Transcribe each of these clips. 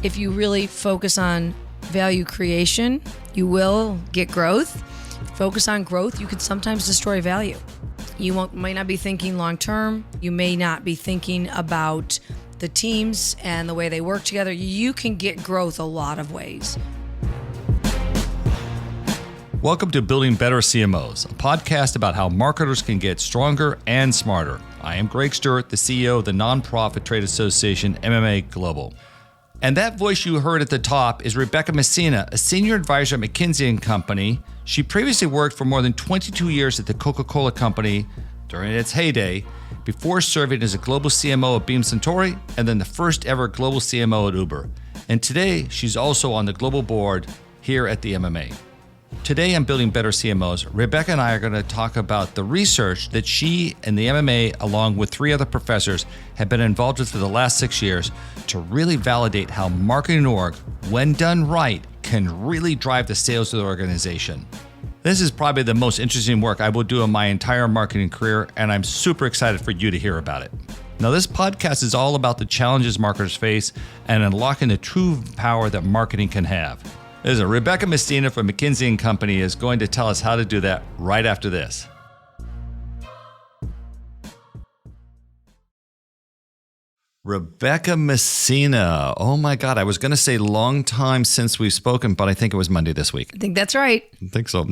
If you really focus on value creation, you will get growth. Focus on growth, you could sometimes destroy value. You might not be thinking long term. You may not be thinking about the teams and the way they work together. You can get growth a lot of ways. Welcome to Building Better CMOs, a podcast about how marketers can get stronger and smarter. I am Greg Stewart, the CEO of the nonprofit trade association MMA Global. And that voice you heard at the top is Rebecca Messina, a senior advisor at McKinsey Company. She previously worked for more than 22 years at the Coca-Cola Company during its heyday, before serving as a global CMO at Beam Suntory and then the first ever global CMO at Uber. And today, she's also on the global board here at the MMA. Today on Building Better CMOs, Rebecca and I are going to talk about the research that she and the MMA, along with 3 other professors, have been involved with for the last 6 years to really validate how marketing org, when done right, can really drive the sales of the organization. This is probably the most interesting work I will do in my entire marketing career, and I'm super excited for you to hear about it. Now, this podcast is all about the challenges marketers face and unlocking the true power that marketing can have. Rebecca Messina from McKinsey Company is going to tell us how to do that right after this. Rebecca Messina. Oh my God. I was going to say long time since we've spoken, but I think it was Monday this week. I think that's right. I think so.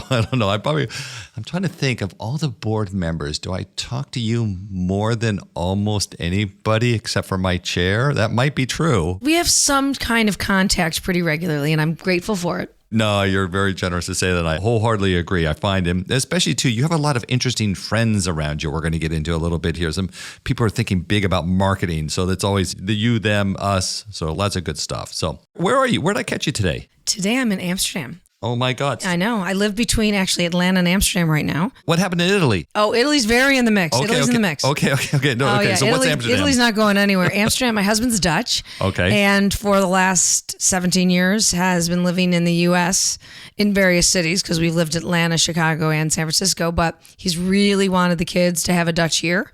I don't know. I'm trying to think of all the board members. Do I talk to you more than almost anybody except for my chair? That might be true. We have some kind of contact pretty regularly, and I'm grateful for it. No, you're very generous to say that. I wholeheartedly agree. I find him, especially too, you have a lot of interesting friends around you. We're going to get into a little bit here. Some people are thinking big about marketing. So that's always the you, them, us. So lots of good stuff. So where are you? Where did I catch you today? Today I'm in Amsterdam. Oh my God. I know. I live between actually Atlanta and Amsterdam right now. What happened in Italy? Oh, Italy's very in the mix. Italy's in the mix. Okay. No, oh, okay. Yeah. So what's Amsterdam? Italy's not going anywhere. Amsterdam, my husband's Dutch. Okay. And for the last 17 years has been living in the U.S. in various cities because we've lived Atlanta, Chicago, and San Francisco. But he's really wanted the kids to have a Dutch year.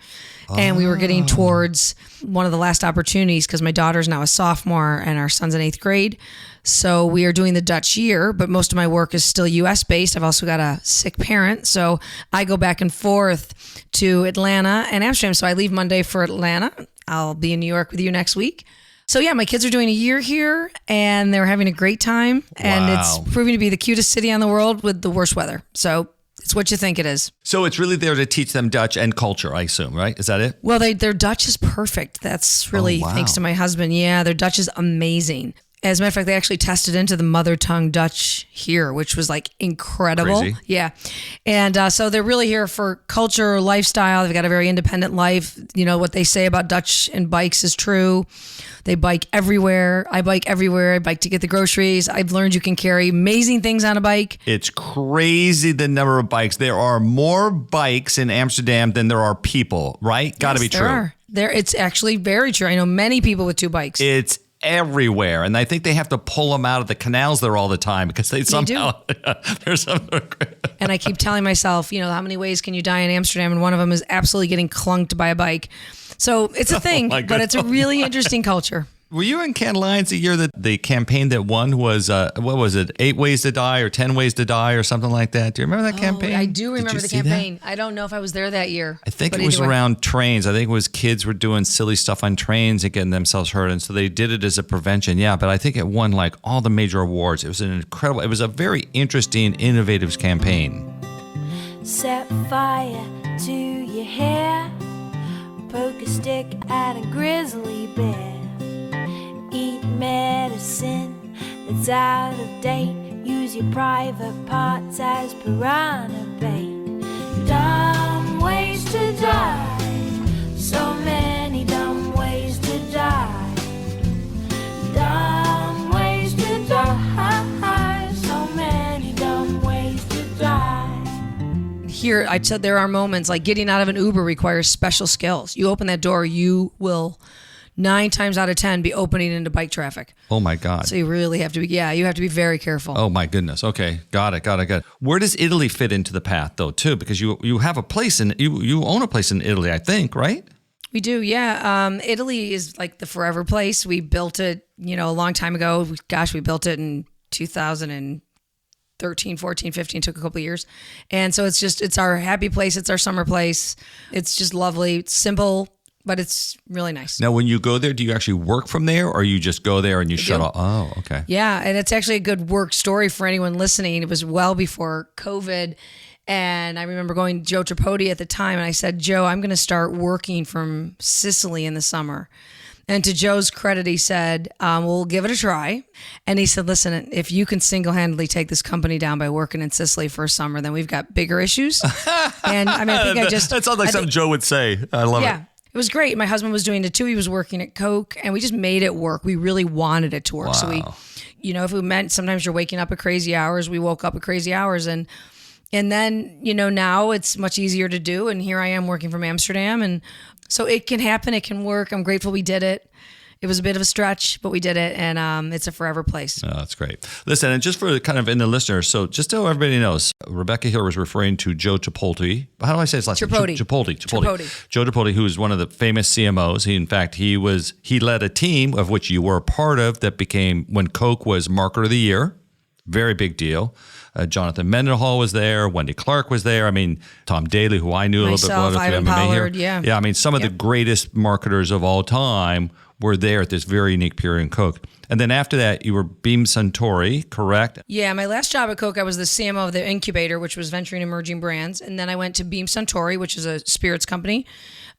And we were getting towards one of the last opportunities because my daughter's now a sophomore and our son's in 8th grade. So we are doing the Dutch year, but most of my work is still US based. I've also got a sick parent. So I go back and forth to Atlanta and Amsterdam. So I leave Monday for Atlanta. I'll be in New York with you next week. So yeah, my kids are doing a year here and they're having a great time. And It's proving to be the cutest city in the world with the worst weather. So it's what you think it is. So it's really there to teach them Dutch and culture, I assume, right? Is that it? Well, their Dutch is perfect. That's really thanks to my husband. Yeah, their Dutch is amazing. As a matter of fact, they actually tested into the mother tongue Dutch here, which was like incredible. Crazy. Yeah. And so they're really here for culture, lifestyle. They've got a very independent life. You know, what they say about Dutch and bikes is true. They bike everywhere. I bike everywhere. I bike to get the groceries. I've learned you can carry amazing things on a bike. It's crazy the number of bikes. There are more bikes in Amsterdam than there are people, right? Got to be true. It's actually very true. I know many people with 2 bikes. It's everywhere. And I think they have to pull them out of the canals there all the time because they somehow, there's something. And I keep telling myself, you know, how many ways can you die in Amsterdam? And one of them is absolutely getting clunked by a bike. So it's a thing, but it's a really interesting culture. Were you in Cannes Lions the year that the campaign that won was, what was it, 8 Ways to Die or 10 Ways to Die or something like that? Do you remember that campaign? I do remember the campaign. I don't know if I was there that year. I think it was around trains. I think it was kids were doing silly stuff on trains and getting themselves hurt. And so they did it as a prevention. Yeah, but I think it won like all the major awards. It was it was a very interesting, innovative campaign. Set fire to your hair, poke a stick at a grizzly bear. Eat medicine that's out of date. Use your private parts as piranha bait. Dumb ways to die. So many dumb ways to die. Dumb ways to die. So many dumb ways to die. Here, I said there are moments like getting out of an Uber requires special skills. You open that door, you will 9 times out of 10 be opening into bike traffic. Oh my God. So you really have to be, you have to be very careful. Oh my goodness. Okay. Got it. Where does Italy fit into the path though too? Because you have a place you own a place in Italy, I think, right? We do, yeah. Italy is like the forever place. We built it, a long time ago. Gosh, we built it in 2013, 14, 15, took a couple of years. And so it's our happy place. It's our summer place. It's just lovely. It's simple, but it's really nice. Now, when you go there, do you actually work from there or you just go there and you shut off? Oh, okay. Yeah. And it's actually a good work story for anyone listening. It was well before COVID. And I remember going to Joe Tripodi at the time, and I said, Joe, I'm going to start working from Sicily in the summer. And to Joe's credit, he said, we'll give it a try. And he said, listen, if you can single-handedly take this company down by working in Sicily for a summer, then we've got bigger issues. And I think that sounds like something Joe would say. I love it. Yeah. It was great. My husband was doing it too. He was working at Coke, and we just made it work. We really wanted it to work. Wow. So we, if it meant sometimes you're waking up at crazy hours, we woke up at crazy hours. And then, now it's much easier to do. And here I am working from Amsterdam. And so it can happen. It can work. I'm grateful we did it. It was a bit of a stretch, but we did it. And it's a forever place. Oh, that's great. Listen, and just for kind of in the listeners, so just so everybody knows, Rebecca here was referring to Joe Tripodi. How do I say his last name? Tripodi. Joe Tripodi, who is one of the famous CMOs. He led a team of which you were a part of that became, when Coke was Marketer of the Year, very big deal. Jonathan Mendenhall was there. Wendy Clark was there. I mean, Tom Daly, who I knew a little bit about Ivan MMA Pollard, here. Yeah, I mean, some of the greatest marketers of all time were there at this very unique period in Coke. And then after that, you were Beam Suntory, correct? Yeah, my last job at Coke, I was the CMO of the incubator, which was venturing emerging brands. And then I went to Beam Suntory, which is a spirits company.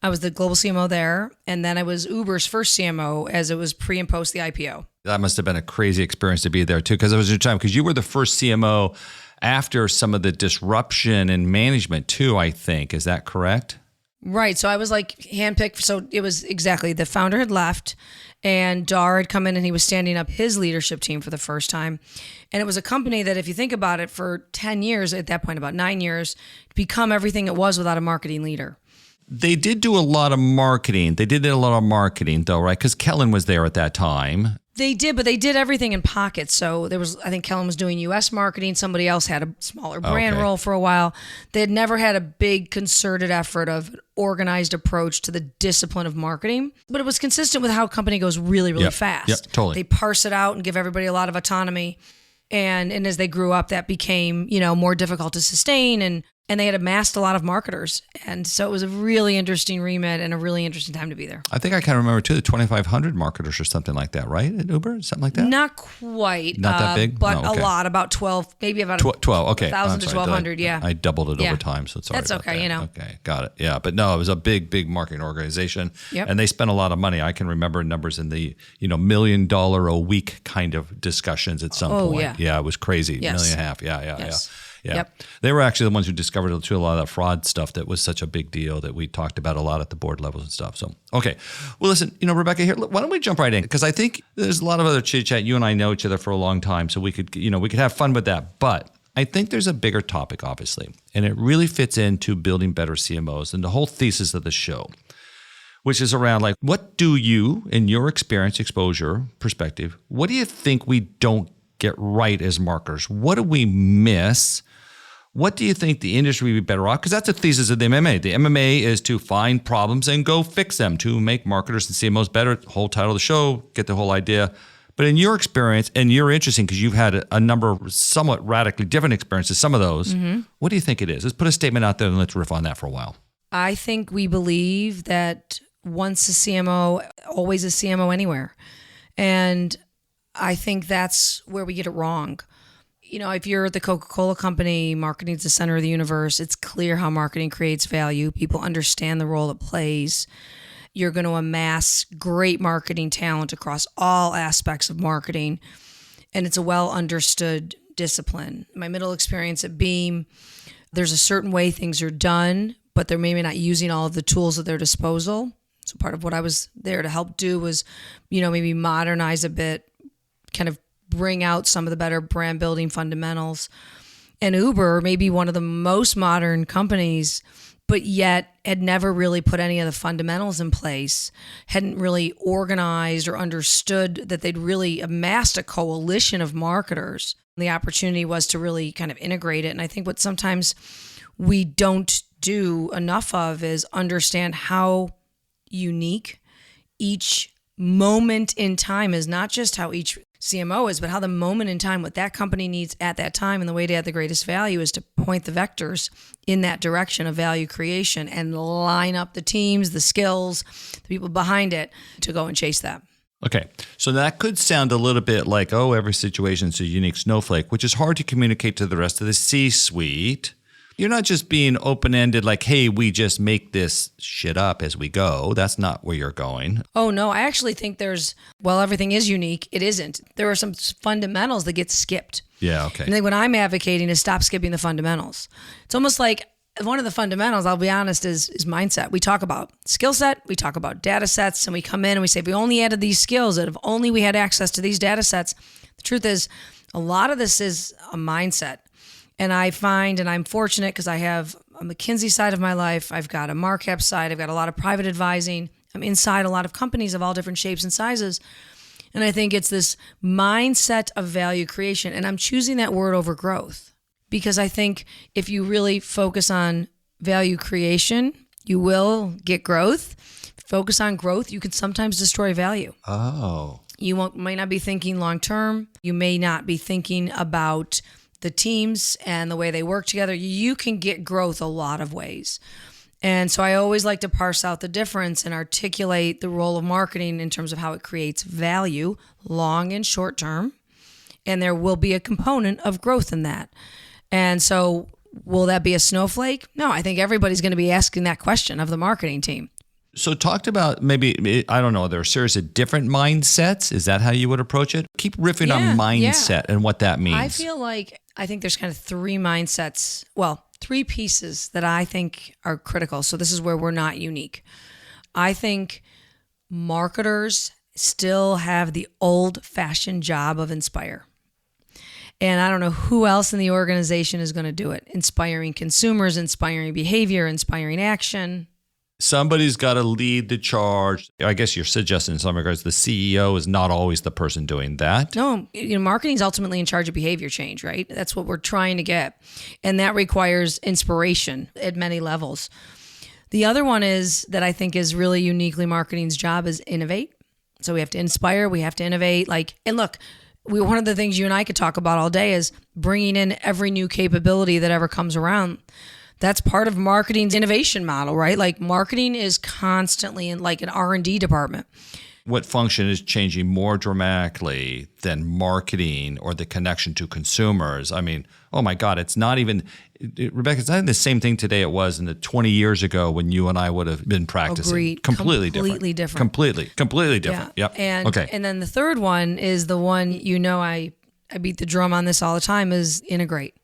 I was the global CMO there. And then I was Uber's first CMO as it was pre and post the IPO. That must have been a crazy experience to be there too, because it was your time, because you were the first CMO after some of the disruption in management too, I think. Is that correct? Right. So I was like handpicked. So it was exactly, the founder had left and Dar had come in and he was standing up his leadership team for the first time. And it was a company that, if you think about it, for 10 years, at that point, about 9 years, become everything it was without a marketing leader. They did do a lot of marketing. Though, right? Because Kellen was there at that time. They did, but they did everything in pockets. So I think Kellen was doing U.S. marketing. Somebody else had a smaller brand role for a while. They had never had a big concerted effort of an organized approach to the discipline of marketing. But it was consistent with how a company goes really, really fast. Yep, totally. They parse it out and give everybody a lot of autonomy. And as they grew up, that became, more difficult to sustain. And they had amassed a lot of marketers. And so it was a really interesting remit and a really interesting time to be there. I think I kind of remember too, the 2,500 marketers or something like that, right? At Uber, something like that? Not quite. Not that big? But a lot, about 12, maybe about 12, okay. 1,000 to 1,200, yeah. I doubled it over time, so sorry That's about okay, that. Okay, got it. Yeah, but no, it was a big marketing organization. Yep. And they spent a lot of money. I can remember numbers in the, $1 million a week kind of discussions at some point. Yeah, it was crazy. Yes. $1.5 million. Yes. Yeah. Yep. They were actually the ones who discovered a lot of that fraud stuff that was such a big deal that we talked about a lot at the board levels and stuff. So, okay. Well, listen, Rebecca, here, why don't we jump right in? Because I think there's a lot of other chit chat. You and I know each other for a long time, so we could have fun with that. But I think there's a bigger topic, obviously, and it really fits into building better CMOs and the whole thesis of the show, which is around what do you, in your experience, exposure, perspective, what do you think we don't get right as marketers? What do we miss? What do you think the industry would be better off? Because that's the thesis of the MMA. The MMA is to find problems and go fix them, to make marketers and CMOs better. The whole title of the show, get the whole idea. But in your experience, and you're interesting because you've had a number of somewhat radically different experiences, some of those, what do you think it is? Let's put a statement out there and let's riff on that for a while. I think we believe that once a CMO, always a CMO anywhere. And I think that's where we get it wrong. If you're at the Coca-Cola Company, marketing is the center of the universe. It's clear how marketing creates value. People understand the role it plays. You're going to amass great marketing talent across all aspects of marketing. And it's a well understood discipline. My middle experience at Beam, there's a certain way things are done, but they're maybe not using all of the tools at their disposal. So part of what I was there to help do was, maybe modernize a bit, kind of bring out some of the better brand building fundamentals. And Uber may be one of the most modern companies, but yet had never really put any of the fundamentals in place, hadn't really organized or understood that they'd really amassed a coalition of marketers. The opportunity was to really kind of integrate it. And I think what sometimes we don't do enough of is understand how unique. Each moment in time is not just how each CMO is, but how the moment in time, what that company needs at that time, and the way to add the greatest value is to point the vectors in that direction of value creation and line up the teams, the skills, the people behind it to go and chase that. Okay, so that could sound a little bit like, oh, every situation's a unique snowflake, which is hard to communicate to the rest of the C-suite. You're not just being open-ended like, hey, we just make this shit up as we go. That's not where you're going. Oh, no, I actually think everything is unique. It isn't. There are some fundamentals that get skipped. Yeah, okay. And what I'm advocating is stop skipping the fundamentals. It's almost like one of the fundamentals, I'll be honest, is mindset. We talk about skill set, we talk about data sets, and we come in and we say, if we only added these skills, that if only we had access to these data sets. The truth is, a lot of this is a mindset. And I find, and I'm fortunate because I have a McKinsey side of my life, I've got a Markup side, I've got a lot of private advising, I'm inside a lot of companies of all different shapes and sizes. And I think it's this mindset of value creation. And I'm choosing that word over growth. Because I think if you really focus on value creation, you will get growth. Focus on growth, you can sometimes destroy value. Oh. You might not be thinking long term. You may not be thinking about the teams and the way they work together. You can get growth a lot of ways. And so I always like to parse out the difference and articulate the role of marketing in terms of how it creates value, long and short term. And there will be a component of growth in that. And so will that be a snowflake? No, I think everybody's going to be asking that question of the marketing team. So talked about maybe, I don't know, there are a series of different mindsets. Is that how you would approach it? Keep riffing on mindset and what that means. I think there's kind of three mindsets, three pieces that I think are critical. So this is where we're not unique. I think marketers still have the old-fashioned job of inspire. And I don't know who else in the organization is going to do it. Inspiring consumers, inspiring behavior, inspiring action. Somebody's got to lead the charge. I guess you're suggesting in some regards the CEO is not always the person doing that. No, marketing is ultimately in charge of behavior change, right? That's what we're trying to get. And that requires inspiration at many levels. The other one is that I think is really uniquely marketing's job is innovate. So we have to inspire, we have to innovate. And look, one of the things you and I could talk about all day is bringing in every new capability that ever comes around. That's part of marketing's innovation model, right? Marketing is constantly in an R&D department. What function is changing more dramatically than marketing or the connection to consumers? I mean, oh my God, it's not even, Rebecca, it's not even the same thing today it was in the 20 years ago when you and I would have been practicing. Agreed. Completely different. Completely different. Yeah. Yep. And then the third one is the one, I beat the drum on this all the time, is integrate.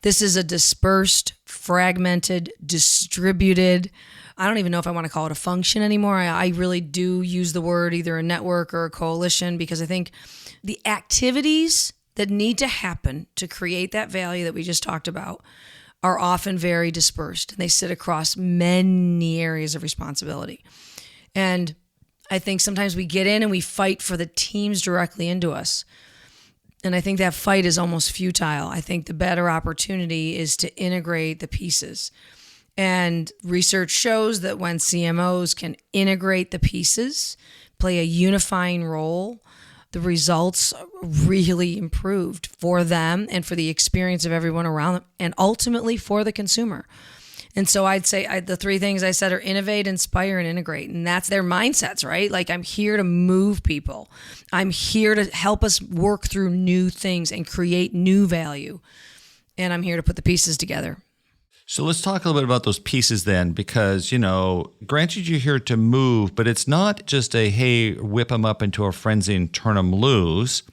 This is a dispersed, fragmented, distributed, I don't even know if I want to call it a function anymore. I really do use the word either a network or a coalition because I think the activities that need to happen to create that value that we just talked about are often very dispersed. They sit across many areas of responsibility. And I think sometimes we get in and we fight for the teams directly into us. And I think that fight is almost futile. I think the better opportunity is to integrate the pieces. And research shows that when CMOs can integrate the pieces, play a unifying role, the results really improved for them and for the experience of everyone around them, and ultimately for the consumer. And so I'd say the three things I said are innovate, inspire, and integrate. And that's their mindsets, right? I'm here to move people. I'm here to help us work through new things and create new value. And I'm here to put the pieces together. So let's talk a little bit about those pieces then, because, granted you're here to move, but it's not just a, hey, whip them up into a frenzy and turn them loose.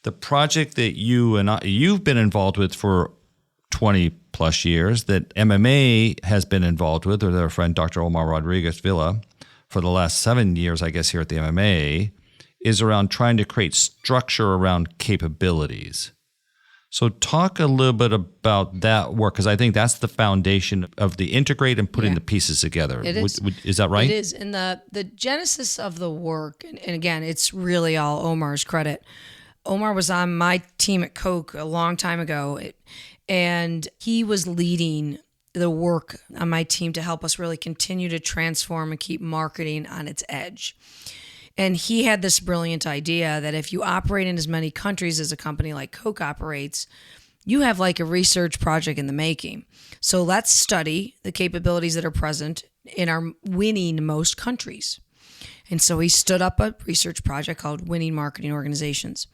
The project that you've been involved with for 20 plus years, that MMA has been involved with their friend Dr. Omar Rodriguez Villa for the last 7 years, I guess, here at the MMA, is around trying to create structure around capabilities. So talk a little bit about that work, because I think that's the foundation of the integrate and putting the pieces together. It is. Is that right? It is. And the genesis of the work, and again, it's really all Omar's credit. Omar was on my team at Coke a long time ago, and he was leading the work on my team to help us really continue to transform and keep marketing on its edge. And he had this brilliant idea that if you operate in as many countries as a company like Coke operates, you have like a research project in the making. So let's study the capabilities that are present in our winning most countries. And so he stood up a research project called Winning Marketing Organizations.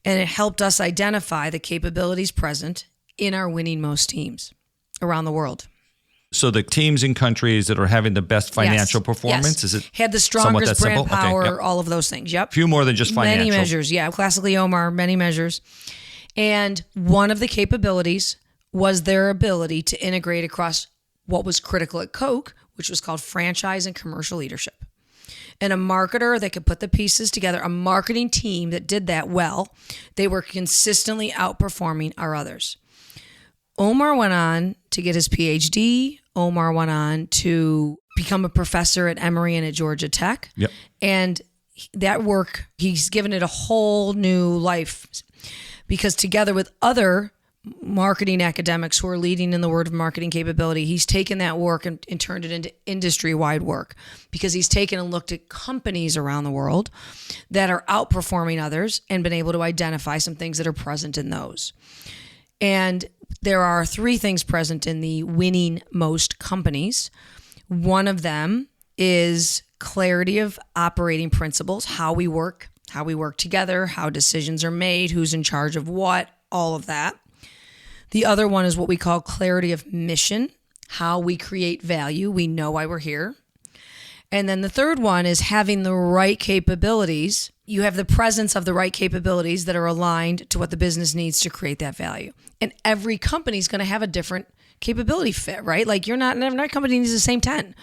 And it helped us identify the capabilities present in our winning most teams around the world. So the teams in countries that are having the best financial performance, is it had the strongest brand simple? power, Okay, yep. All of those things. Yep. Few more than just financial. Many measures, yeah. Classically Omar, many measures. And one of the capabilities was their ability to integrate across what was critical at Coke, which was called franchise and commercial leadership. And a marketer that could put the pieces together, a marketing team that did that well, they were consistently outperforming our others. Omar went on to get his PhD. Omar went on to become a professor at Emory and at Georgia Tech. Yep. And that work, he's given it a whole new life because together with other marketing academics who are leading in the world of marketing capability, he's taken that work and turned it into industry-wide work because he's taken and looked at companies around the world that are outperforming others and been able to identify some things that are present in those. And there are 3 things present in the winning most companies. One of them is clarity of operating principles, how we work together, how decisions are made, who's in charge of what, all of that. The other one is what we call clarity of mission, how we create value. We know why we're here. And then the third one is having the right capabilities. You have the presence of the right capabilities that are aligned to what the business needs to create that value. And every company is going to have a different capability fit, right? Like every company needs the same 10.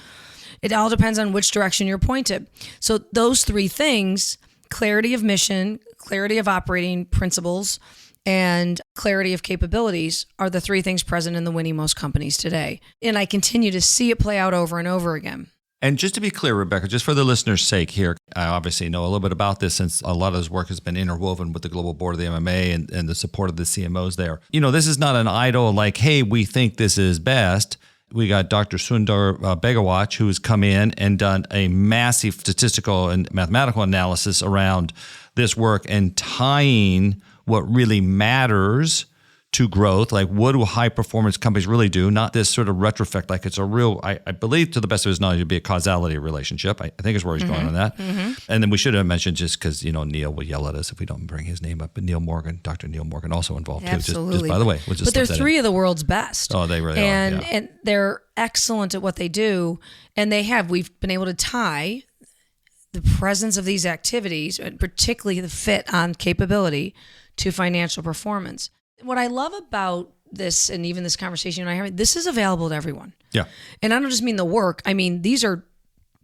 It all depends on which direction you're pointed. So those 3 things, clarity of mission, clarity of operating principles, and clarity of capabilities are the 3 things present in the winning most companies today. And I continue to see it play out over and over again. And just to be clear, Rebecca, just for the listeners' sake here, I obviously know a little bit about this since a lot of this work has been interwoven with the global board of the MMA and the support of the CMOs there. You know, this is not an idle like, hey, we think this is best. We got Dr. Sundar Begawach, who has come in and done a massive statistical and mathematical analysis around this work and tying what really matters to growth, like what do high performance companies really do, not this sort of retrospect, like it's a real, I believe to the best of his knowledge, it'd be a causality relationship. I think is where he's going on that. Mm-hmm. And then we should have mentioned, just because, you know, Neil will yell at us if we don't bring his name up, but Neil Morgan, Dr. Neil Morgan also involved too. Just by the way. But they're 3 of the world's best. Oh, they really are. And they're excellent at what they do. And we've been able to tie the presence of these activities, and particularly the fit on capability, to financial performance. What I love about this, and even this conversation you and I are having, this is available to everyone. Yeah. And I don't just mean the work. I mean, these are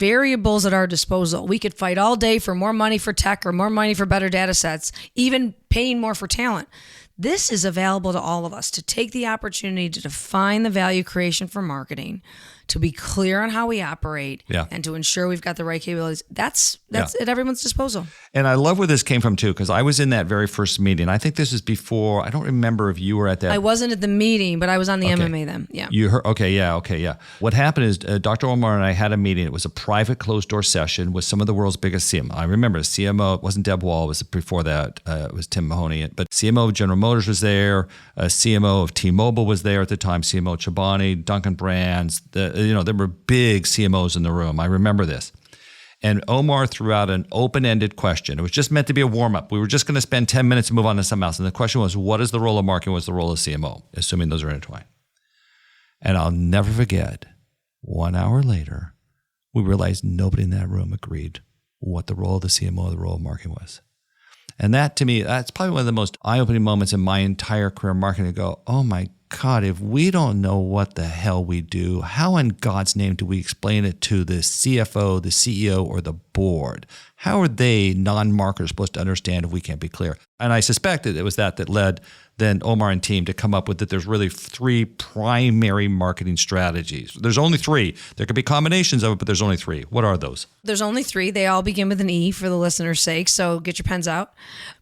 variables at our disposal. We could fight all day for more money for tech or more money for better data sets, even paying more for talent. This is available to all of us to take the opportunity to define the value creation for marketing, to be clear on how we operate, and to ensure we've got the right capabilities. That's at everyone's disposal. And I love where this came from too, because I was in that very first meeting. I think this is before, I don't remember if you were at that. I wasn't at the meeting, but I was on the MMA then. Yeah. You heard? Okay. Yeah. What happened is Dr. Omar and I had a meeting. It was a private closed door session with some of the world's biggest CMO. I remember the CMO, it wasn't Deb Wall, it was before that. It was Tim Mahoney. But CMO of General Motors was there. CMO of T-Mobile was there at the time. CMO Chobani, Duncan Brands. There were big CMOs in the room. I remember this. And Omar threw out an open-ended question. It was just meant to be a warm-up. We were just going to spend 10 minutes and move on to something else. And the question was, what is the role of marketing? What's the role of CMO? Assuming those are intertwined. And I'll never forget, 1 hour later, we realized nobody in that room agreed what the role of the CMO or the role of marketing was. And that, to me, that's probably one of the most eye-opening moments in my entire career in marketing, to go, oh my God, if we don't know what the hell we do, how in God's name do we explain it to the CFO, the CEO, or the board? How are they, non-marketers, supposed to understand if we can't be clear? And I suspect that it was that led then Omar and team to come up with that there's really 3 primary marketing strategies. There's only 3. There could be combinations of it, but there's only 3. What are those? There's only 3. They all begin with an E for the listener's sake, so get your pens out.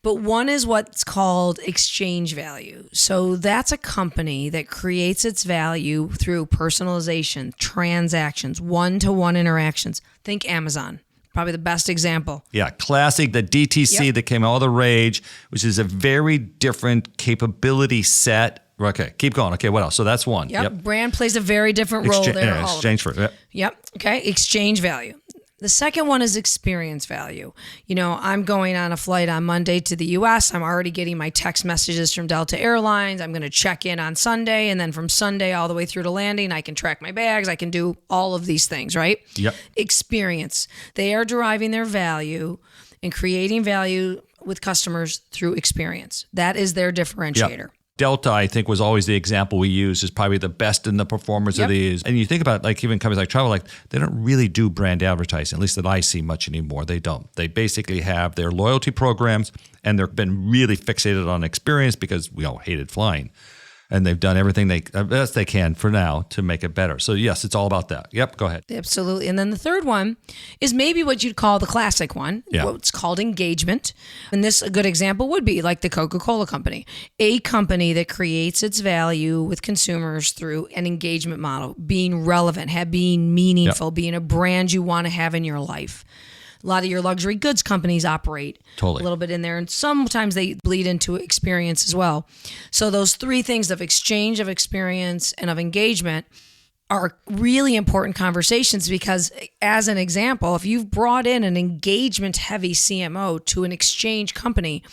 But one is what's called exchange value. So that's a company company that creates its value through personalization, transactions, one-to-one interactions. Think Amazon. Probably the best example. Yeah, classic, the DTC that came all the rage, which is a very different capability set. Okay, keep going. Okay, what else? So that's one. Yep. Brand plays a very different role there. Exchange for it. Yep. Okay, exchange value. The second one is experience value. I'm going on a flight on Monday to the US. I'm already getting my text messages from Delta Airlines. I'm going to check in on Sunday. And then from Sunday all the way through to landing, I can track my bags. I can do all of these things, right? Yep. Experience. They are deriving their value and creating value with customers through experience. That is their differentiator. Yep. Delta, I think, was always the example we use, is probably the best in the performers of these. And you think about even companies like Travel, they don't really do brand advertising, at least that I see much anymore. They don't. They basically have their loyalty programs, and they've been really fixated on experience because we all hated flying. And they've done everything best they can for now to make it better. So yes, it's all about that. Yep, go ahead. Absolutely. And then the third one is maybe what you'd call the classic one. Yeah. What's called engagement. And a good example would be like the Coca-Cola Company, a company that creates its value with consumers through an engagement model, being relevant, being meaningful, being a brand you want to have in your life. A lot of your luxury goods companies operate a little bit in there, and sometimes they bleed into experience as well. So those three things of exchange, of experience, and of engagement are really important conversations because, as an example, if you've brought in an engagement-heavy CMO to an exchange company,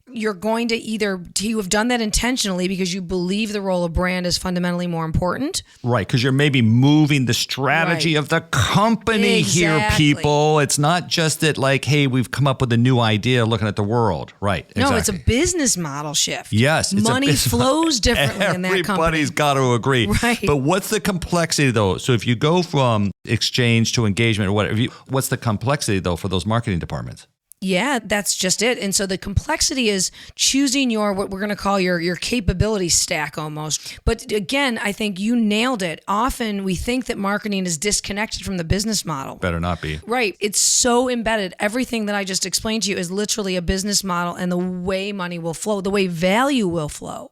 you're going to you have done that intentionally because you believe the role of brand is fundamentally more important. Right, because you're maybe moving the strategy of the company here, people. It's not just that hey, we've come up with a new idea looking at the world. Right, No, it's a business model shift. Yes. Money flows differently in that company. Everybody's got to agree. Right. But what's the complexity, though? So if you go from exchange to engagement or whatever, what's the complexity, though, for those marketing departments? Yeah, that's just it. And so the complexity is choosing what we're going to call your capability stack almost. But again, I think you nailed it. Often we think that marketing is disconnected from the business model. Better not be. Right. It's so embedded. Everything that I just explained to you is literally a business model and the way money will flow, the way value will flow.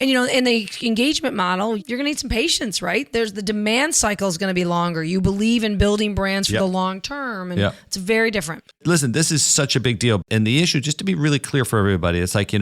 And, in the engagement model, you're going to need some patience, right? The demand cycle is going to be longer. You believe in building brands for the long term, and it's very different. Listen, this is such a big deal. And the issue, just to be really clear for everybody, it's you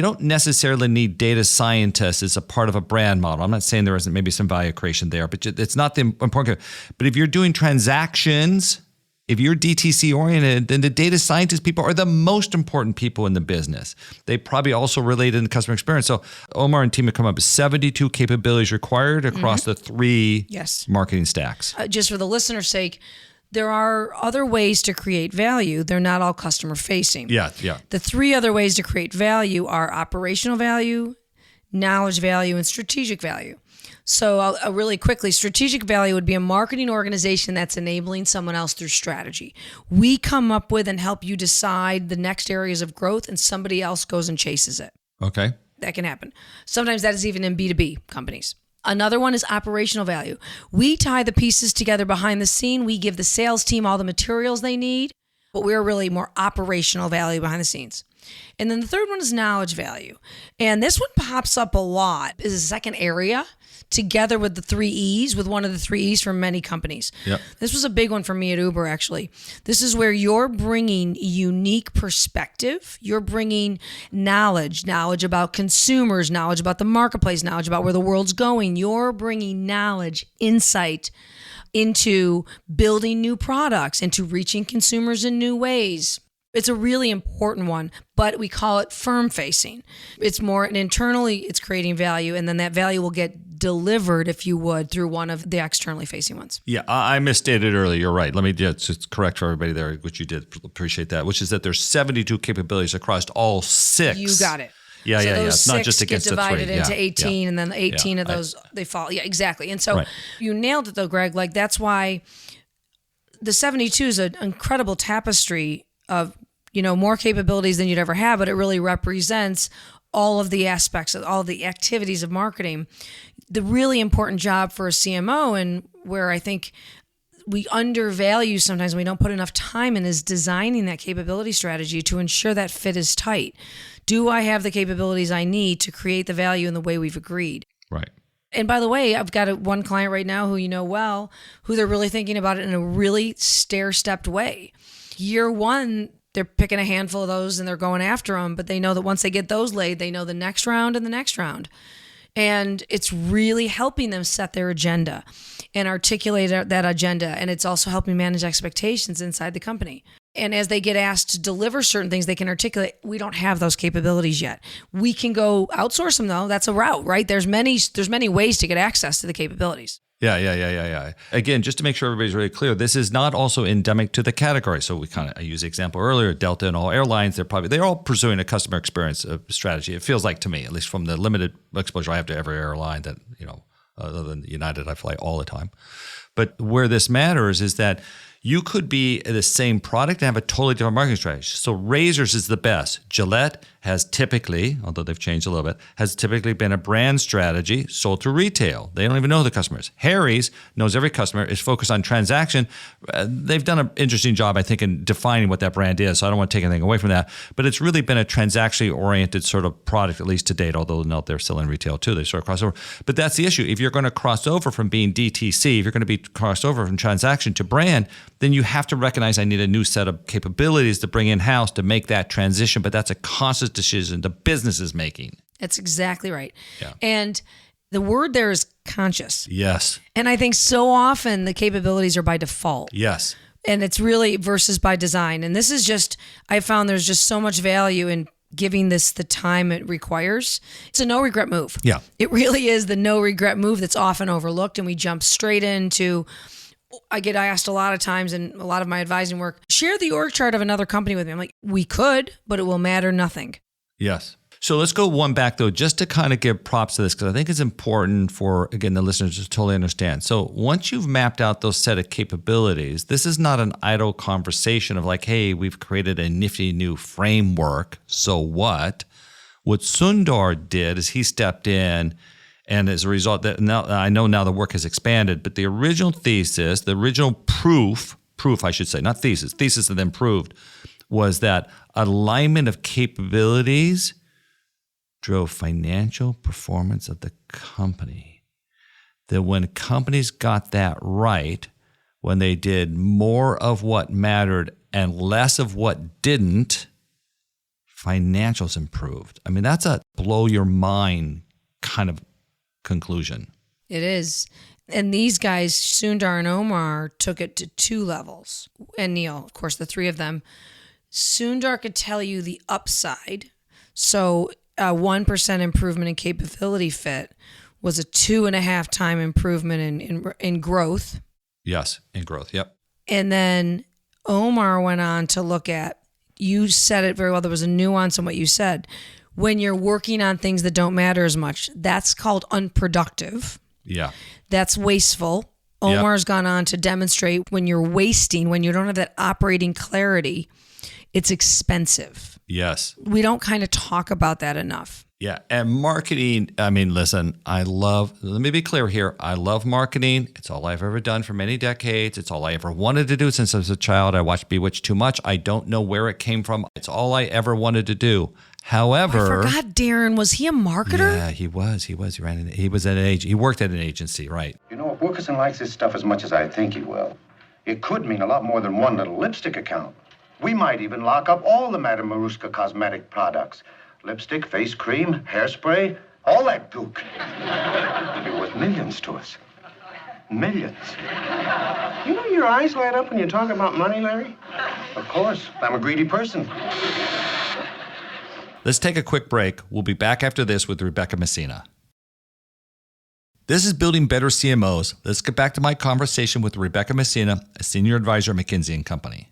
don't necessarily need data scientists as a part of a brand model. I'm not saying there isn't maybe some value creation there, but it's not the important. But if you're doing transactions, if you're DTC oriented, then the data scientist people are the most important people in the business. They probably also relate in the customer experience. So Omar and team have come up with 72 capabilities required across the three marketing stacks. Just for the listener's sake, there are other ways to create value. They're not all customer facing. Yeah. The three other ways to create value are operational value, knowledge value, and strategic value. So I'll really quickly, strategic value would be a marketing organization that's enabling someone else through strategy. We come up with and help you decide the next areas of growth, and somebody else goes and chases it. Okay. That can happen. Sometimes that is even in B2B companies. Another one is operational value. We tie the pieces together behind the scene. We give the sales team all the materials they need, but we're really more operational value behind the scenes. And then the third one is knowledge value. And this one pops up a lot. Is a second area together with the 3 E's, with one of the 3 E's from many companies. Yep. This was a big one for me at Uber, actually. This is where you're bringing unique perspective. You're bringing knowledge about consumers, knowledge about the marketplace, knowledge about where the world's going. You're bringing knowledge, insight into building new products, into reaching consumers in new ways. It's a really important one, but we call it firm facing. It's more internally, it's creating value, and then that value will get delivered, if you would, through one of the externally facing ones. Yeah, I misstated earlier. You're right. Let me just correct for everybody there, which you did. Appreciate that, which is that there's 72 capabilities across all 6. You got it. Yeah. It's not just 6 against get the 3. divided into 18, and then 18 of those, they fall. Yeah, exactly. And so you nailed it, though, Greg. That's why the 72 is an incredible tapestry of more capabilities than you'd ever have, but it really represents all of the aspects of all the activities of marketing. The really important job for a CMO, and where I think we undervalue sometimes, we don't put enough time in, is designing that capability strategy to ensure that fit is tight. Do I have the capabilities I need to create the value in the way we've agreed? Right. And by the way, I've got one client right now who you know well, who they're really thinking about it in a really stair-stepped way. Year one, they're picking a handful of those and they're going after them, but they know that once they get those laid, they know the next round and the next round. And it's really helping them set their agenda and articulate that agenda. And it's also helping manage expectations inside the company. And as they get asked to deliver certain things, they can articulate, we don't have those capabilities yet. We can go outsource them though. That's a route, right? There's many ways to get access to the capabilities. Yeah. Again, just to make sure everybody's really clear, this is not also endemic to the category. So I used the example earlier, Delta and all airlines, they're all pursuing a customer experience strategy. It feels like to me, at least from the limited exposure I have to every airline that, other than United, I fly all the time. But where this matters is that you could be the same product and have a totally different marketing strategy. So razors is the best. Gillette has typically, although they've changed a little bit, has typically been a brand strategy sold through retail. They don't even know the customers. Harry's knows every customer, is focused on transaction. They've done an interesting job, I think, in defining what that brand is, so I don't want to take anything away from that. But it's really been a transactionally oriented sort of product, at least to date, although no, they're still in retail too. They sort of cross over. But that's the issue. If you're going to cross over from being DTC, if you're going to be crossed over from transaction to brand, then you have to recognize I need a new set of capabilities to bring in-house to make that transition. But that's a conscious decision the business is making. That's exactly right. Yeah. And the word there is conscious. Yes. And I think so often the capabilities are by default. Yes. And it's really versus by design. And this is just, I found there's just so much value in giving this the time it requires. It's a no regret move. Yeah. It really is the no regret move that's often overlooked. And we jump straight into, I get asked a lot of times in a lot of my advising work, share the org chart of another company with me. I'm like, we could, but it will matter nothing. Yes. So let's go one back though, just to kind of give props to this, because I think it's important for, again, the listeners to totally understand. So once you've mapped out those set of capabilities, this is not an idle conversation of like, hey, we've created a nifty new framework. So what? What Sundar did is he stepped in, and as a result, that now I know now the work has expanded, but the original thesis, the original proof I should say, not thesis and then proved, was that alignment of capabilities drove financial performance of the company. That when companies got that right, when they did more of what mattered and less of what didn't, financials improved. I mean, that's a blow your mind kind of conclusion. It is. And these guys, Sundar and Omar, took it to 2 levels. And Neil, of course, the 3 of them. Sundar could tell you the upside. So a 1% improvement in capability fit was a 2.5 time improvement in growth. Yes, in growth. Yep. And then Omar went on to look at, you said it very well, there was a nuance in what you said. When you're working on things that don't matter as much, that's called unproductive. Yeah. That's wasteful. Omar's gone on to demonstrate when you're wasting, when you don't have that operating clarity, it's expensive. Yes. We don't kind of talk about that enough. Yeah. And marketing, I mean, listen, let me be clear here. I love marketing. It's all I've ever done for many decades. It's all I ever wanted to do since I was a child. I watched Bewitched too much. I don't know where it came from. It's all I ever wanted to do. However, I forgot Darren, was he a marketer? Yeah, he was. He worked at an agency, right? You know, if Wilkerson likes this stuff as much as I think he will, it could mean a lot more than one little lipstick account. We might even lock up all the Madame Maruska cosmetic products. Lipstick, face cream, hairspray, all that gook. It'd be worth millions to us. Millions. You know your eyes light up when you talk about money, Larry? Of course, I'm a greedy person. Let's take a quick break. We'll be back after this with Rebecca Messina. This is Building Better CMOs. Let's get back to my conversation with Rebecca Messina, a senior advisor at McKinsey Company.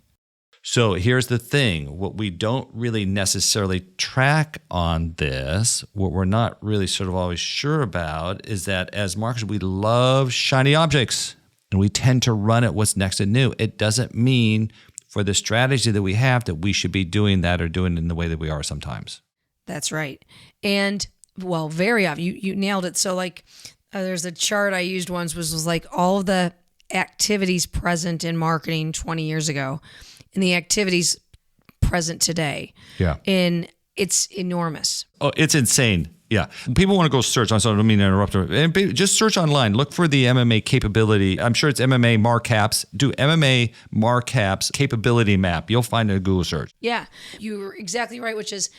So here's the thing. What we don't really necessarily track on this, what we're not really sort of always sure about, is that as marketers, we love shiny objects and we tend to run at what's next and new. It doesn't mean for the strategy that we have that we should be doing that or doing it in the way that we are sometimes. That's right. And well, very often, you nailed it. So like there's a chart I used once was like all of the activities present in marketing 20 years ago and the activities present today. Yeah. And it's enormous. Oh, it's insane. Yeah. People want to go search. I don't mean to interrupt. Just search online. Look for the MMA capability. I'm sure it's MMA Marcaps. Do MMA Marcaps capability map. You'll find a Google search. Yeah. You're exactly right, which is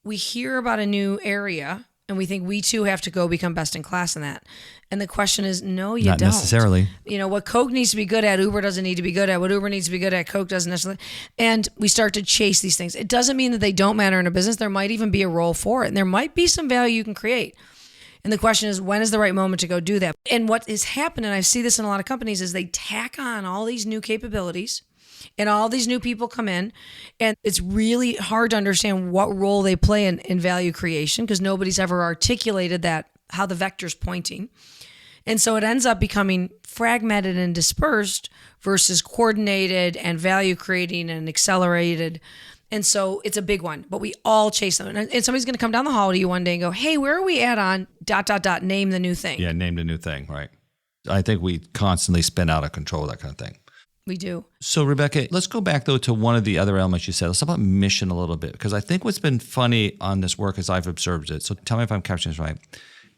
we hear about a new area and we think we too have to go become best in class in that. And the question is, no, you Not don't. necessarily. You know, what Coke needs to be good at, Uber doesn't need to be good at. What Uber needs to be good at, Coke doesn't necessarily. And we start to chase these things. It doesn't mean that they don't matter in a business. There might even be a role for it. And there might be some value you can create. And the question is, when is the right moment to go do that? And what is happening, and I see this in a lot of companies, is they tack on all these new capabilities and all these new people come in, and it's really hard to understand what role they play in value creation because nobody's ever articulated that, how the vector's pointing. And so it ends up becoming fragmented and dispersed versus coordinated and value creating and accelerated. And so it's a big one, but we all chase them. And somebody's going to come down the hall to you one day and go, hey, where are we at on ... name the new thing? Yeah, name the new thing, right. I think we constantly spin out of control, that kind of thing. We do. So, Rebecca, let's go back, though, to one of the other elements you said. Let's talk about mission a little bit, because I think what's been funny on this work as I've observed it, so tell me if I'm capturing this right.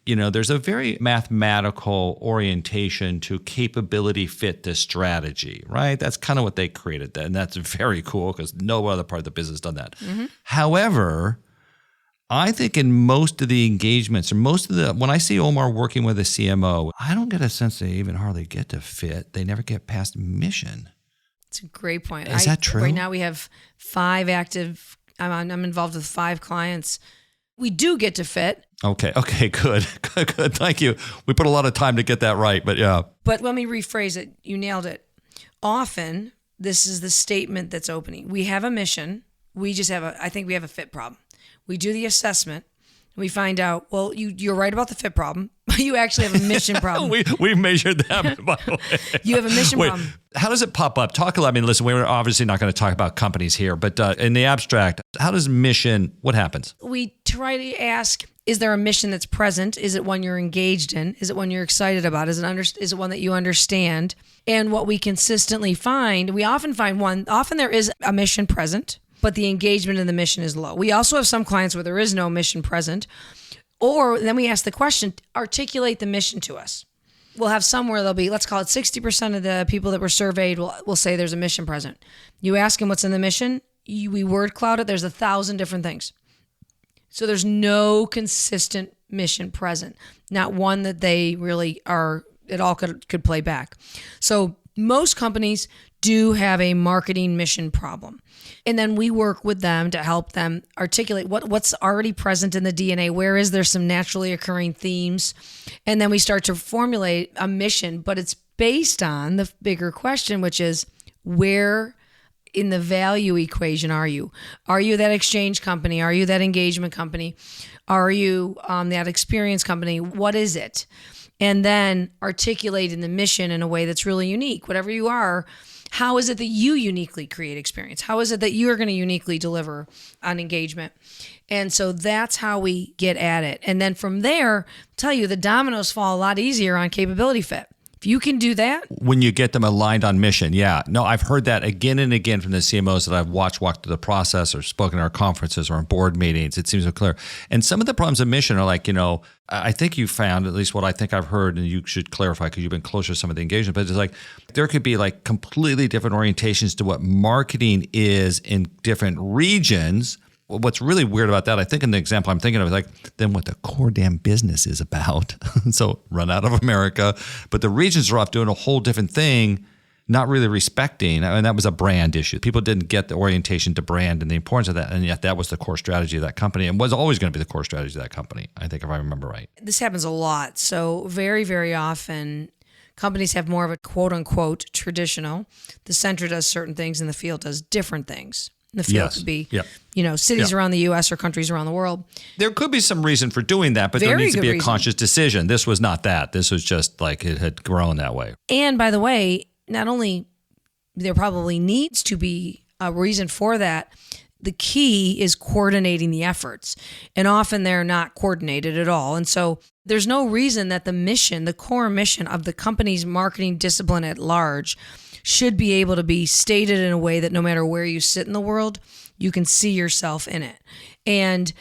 You know, there's a very mathematical orientation to capability fit to strategy, right? That's kind of what they created. And that's very cool because no other part of the business has done that. Mm-hmm. However, I think in most of the engagements or when I see Omar working with a CMO, I don't get a sense they even hardly get to fit. They never get past mission. It's a great point. Is that true? Right now we have 5 active, I'm involved with 5 clients. We do get to fit. Okay, good. Thank you. We put a lot of time to get that right, but yeah. But let me rephrase it. You nailed it. Often, this is the statement that's opening. We have a mission. We just I think we have a fit problem. We do the assessment. We find out, well, you're right about the fit problem, but you actually have a mission problem. we measured that, by the way. You have a mission problem. How does it pop up? I mean, listen, we're obviously not going to talk about companies here, but in the abstract, how does mission, what happens? We try to ask, is there a mission that's present? Is it one you're engaged in? Is it one you're excited about? Is it one that you understand? And what we consistently find, we often find often there is a mission present, but the engagement in the mission is low. We also have some clients where there is no mission present. Or then we ask the question, articulate the mission to us. We'll have somewhere there'll be, let's call it 60% of the people that were surveyed will say there's a mission present. You ask them what's in the mission, we word cloud it, there's 1,000 different things. So there's no consistent mission present. Not one that they really are, it all could play back. So most companies do have a marketing mission problem. And then we work with them to help them articulate what's already present in the DNA. Where is there some naturally occurring themes? And then we start to formulate a mission, but it's based on the bigger question, which is where in the value equation are you? Are you that exchange company? Are you that engagement company? Are you that experience company? What is it? And then articulating the mission in a way that's really unique. Whatever you are, how is it that you uniquely create experience? How is it that you're going to uniquely deliver on engagement? And so that's how we get at it. And then from there, I'll tell you, the dominoes fall a lot easier on capability fit. If you can do that. When you get them aligned on mission. Yeah. No, I've heard that again and again from the CMOs that I've walked through the process or spoken at our conferences or in board meetings. It seems so clear. And some of the problems of mission are like, I think you found, at least what I think I've heard, and you should clarify because you've been closer to some of the engagement, but it's like there could be like completely different orientations to what marketing is in different regions. What's really weird about that, I think in the example I'm thinking of, is like, then what the core damn business is about. So run out of America, but the regions are off doing a whole different thing, not really respecting, and that was a brand issue. People didn't get the orientation to brand and the importance of that, and yet that was the core strategy of that company and was always going to be the core strategy of that company, I think, if I remember right. This happens a lot. So very, very often, companies have more of a quote-unquote traditional. The center does certain things and the field does different things. The field could be, cities around the U.S. or countries around the world. There could be some reason for doing that, but there needs to be a conscious decision. This was not that. This was just like it had grown that way. And by the way, not only there probably needs to be a reason for that, the key is coordinating the efforts. And often they're not coordinated at all. And so there's no reason that the mission, the core mission of the company's marketing discipline at large should be able to be stated in a way that no matter where you sit in the world, you can see yourself in it. And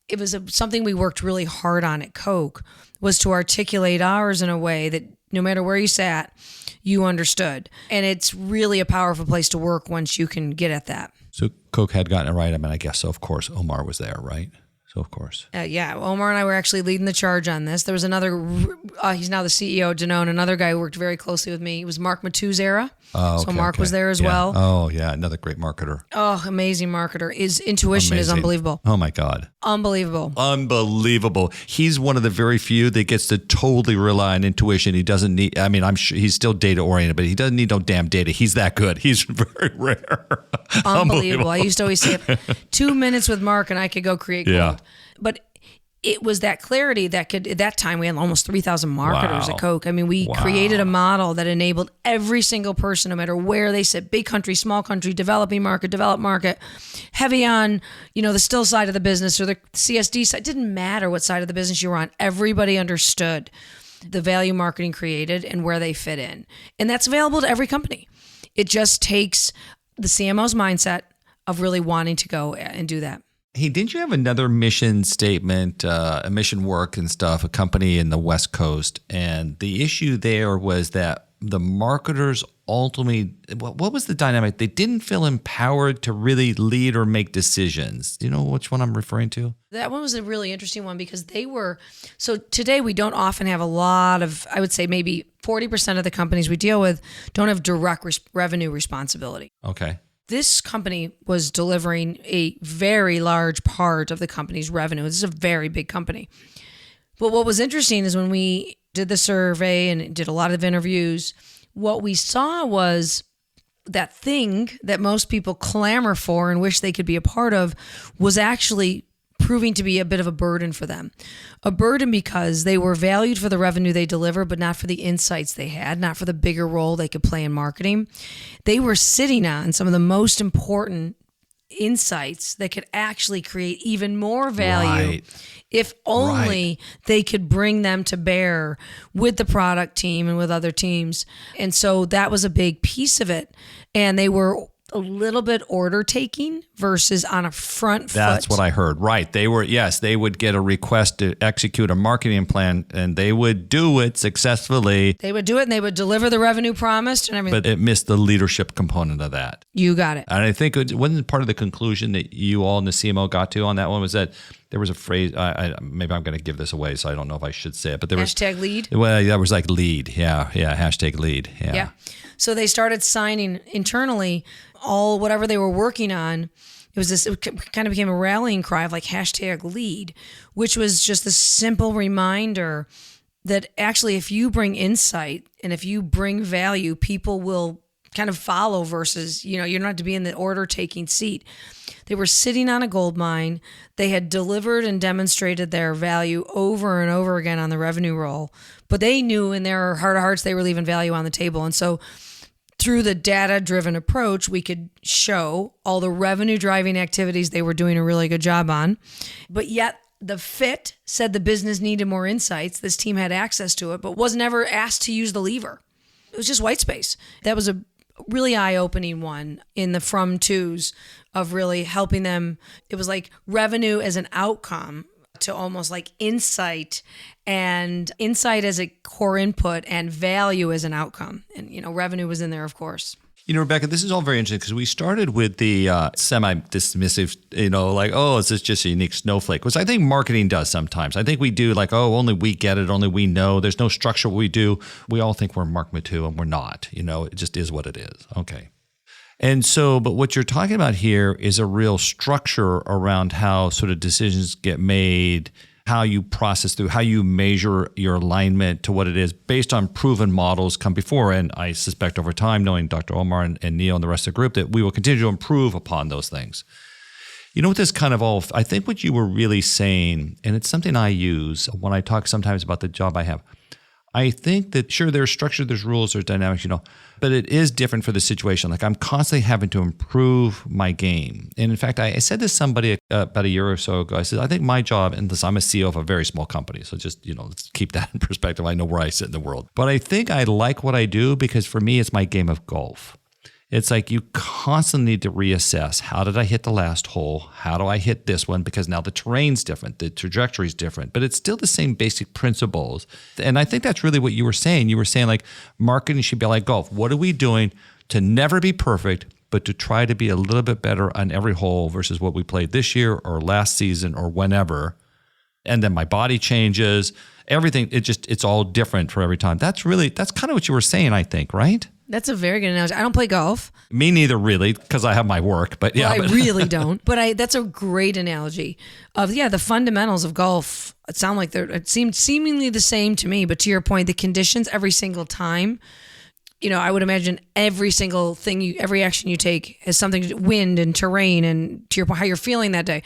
it was something we worked really hard on at Coke, was to articulate ours in a way that no matter where you sat, you understood. And it's really a powerful place to work once you can get at that. So Coke had gotten it right. I mean, I guess so. Of course, Omar was there, right? So of course. Yeah, Omar and I were actually leading the charge on this. There was another, he's now the CEO of Danone, another guy who worked very closely with me. It was Mark Matou's era. Oh, okay, so Mark was there as well. Oh, yeah, another great marketer. Oh, amazing marketer. His intuition is unbelievable. Oh, my God. Unbelievable. He's one of the very few that gets to totally rely on intuition. He doesn't need, I mean, I'm sure he's still data-oriented, but he doesn't need no damn data. He's that good. He's very rare. Unbelievable. I used to always say 2 minutes with Mark and I could go create gold. Yeah. But it was that clarity that could, at that time, we had almost 3,000 marketers at Coke. I mean, we created a model that enabled every single person, no matter where they sit, big country, small country, developing market, developed market, heavy on, the still side of the business or the CSD side. It didn't matter what side of the business you were on. Everybody understood the value marketing created and where they fit in. And that's available to every company. It just takes the CMO's mindset of really wanting to go and do that. Hey, didn't you have another mission statement, mission work and stuff, a company in the West Coast? And the issue there was that the marketers ultimately, what was the dynamic? They didn't feel empowered to really lead or make decisions. Do you know which one I'm referring to? That one was a really interesting one because so today we don't often have a lot of, I would say maybe 40% of the companies we deal with don't have direct revenue responsibility. Okay. This company was delivering a very large part of the company's revenue. This is a very big company. But what was interesting is when we did the survey and did a lot of interviews, what we saw was that thing that most people clamor for and wish they could be a part of was actually proving to be a bit of a burden for them. A burden because they were valued for the revenue they deliver, but not for the insights they had, not for the bigger role they could play in marketing. They were sitting on some of the most important insights that could actually create even more value if only they could bring them to bear with the product team and with other teams. And so that was a big piece of it. And they were a little bit order taking versus on a front foot. That's what I heard. Right. They would get a request to execute a marketing plan and they would do it successfully. They would do it and they would deliver the revenue promised and everything. But it missed the leadership component of that. You got it. And I think it wasn't part of the conclusion that you all in the CMO got to on that one was that there was a phrase, maybe I'm going to give this away, so I don't know if I should say it, but there was hashtag lead. Well, that was like lead. Yeah. Hashtag lead. Yeah. So they started signing internally whatever they were working on. It kind of became a rallying cry of like hashtag lead, which was just a simple reminder that actually if you bring insight and if you bring value, people will kind of follow versus, you're not to be in the order taking seat. They were sitting on a gold mine. They had delivered and demonstrated their value over and over again on the revenue roll, but they knew in their heart of hearts they were leaving value on the table. And so through the data-driven approach, we could show all the revenue-driving activities they were doing a really good job on, but yet the fit said the business needed more insights. This team had access to it, but was never asked to use the lever. It was just white space. That was a really eye-opening one in the from-tos of really helping them. It was like revenue as an outcome to almost like insight, and insight as a core input and value as an outcome. And, revenue was in there, of course. Rebecca, this is all very interesting because we started with the semi-dismissive, it's just a unique snowflake, which I think marketing does sometimes. I think we do only we get it, only we know. There's no structure what we do. We all think we're Mark Mattou and we're not. It just is what it is. Okay. And so, but what you're talking about here is a real structure around how sort of decisions get made, how you process through, how you measure your alignment to what it is based on proven models come before. And I suspect over time, knowing Dr. Omar and Neil and the rest of the group, that we will continue to improve upon those things. What this kind of I think what you were really saying, and it's something I use when I talk sometimes about the job I have, I think that sure, there's structure, there's rules, there's dynamics, but it is different for the situation. Like I'm constantly having to improve my game. And in fact, I said to somebody about a year or so ago, I said, I think my job, and I'm a CEO of a very small company. So just, let's keep that in perspective. I know where I sit in the world. But I think I like what I do because for me, it's my game of golf. It's like you constantly need to reassess. How did I hit the last hole? How do I hit this one? Because now the terrain's different. The trajectory's different. But it's still the same basic principles. And I think that's really what you were saying. You were saying like marketing should be like golf. What are we doing to never be perfect, but to try to be a little bit better on every hole versus what we played this year or last season or whenever? And then my body changes. Everything, it's all different for every time. That's kind of what you were saying, I think, right? That's a very good analogy. I don't play golf. Me neither, really, because I have my work. But yeah, I really don't. But that's a great analogy of the fundamentals of golf. It seemed seemingly the same to me. But to your point, the conditions every single time. I would imagine every single thing, every action you take has something to do with wind and terrain, and to your point, how you're feeling that day.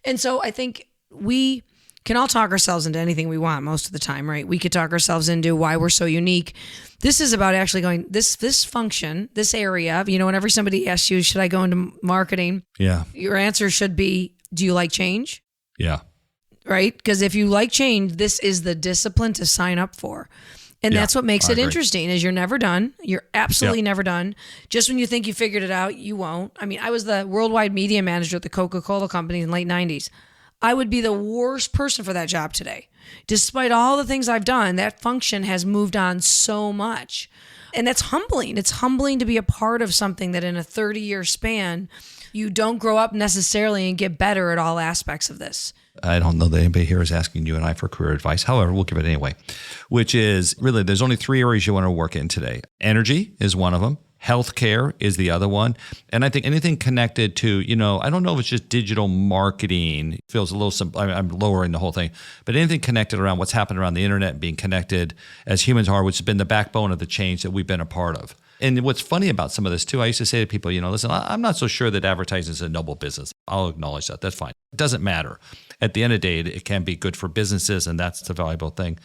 And so I think we can all talk ourselves into anything we want most of the time, right? We could talk ourselves into why we're so unique. This is about actually going, this function, this area, whenever somebody asks you, should I go into marketing? Yeah. Your answer should be, do you like change? Yeah. Right? Because if you like change, this is the discipline to sign up for. And that's what makes it interesting is you're never done. You're absolutely never done. Just when you think you figured it out, you won't. I mean, I was the worldwide media manager at the Coca-Cola Company in the late 90s. I would be the worst person for that job today. Despite all the things I've done, that function has moved on so much. And that's humbling. It's humbling to be a part of something that in a 30-year span, you don't grow up necessarily and get better at all aspects of this. I don't know that anybody here is asking you and I for career advice. However, we'll give it anyway, which is really there's only 3 areas you want to work in today. Energy is one of them. Healthcare is the other one. And I think anything connected to, I don't know if it's just digital marketing. It feels a little simple. I'm lowering the whole thing. But anything connected around what's happening around the internet and being connected as humans are, which has been the backbone of the change that we've been a part of. And what's funny about some of this too, I used to say to people, listen, I'm not so sure that advertising is a noble business. I'll acknowledge that. That's fine. It doesn't matter. At the end of the day, it can be good for businesses, and that's the valuable thing.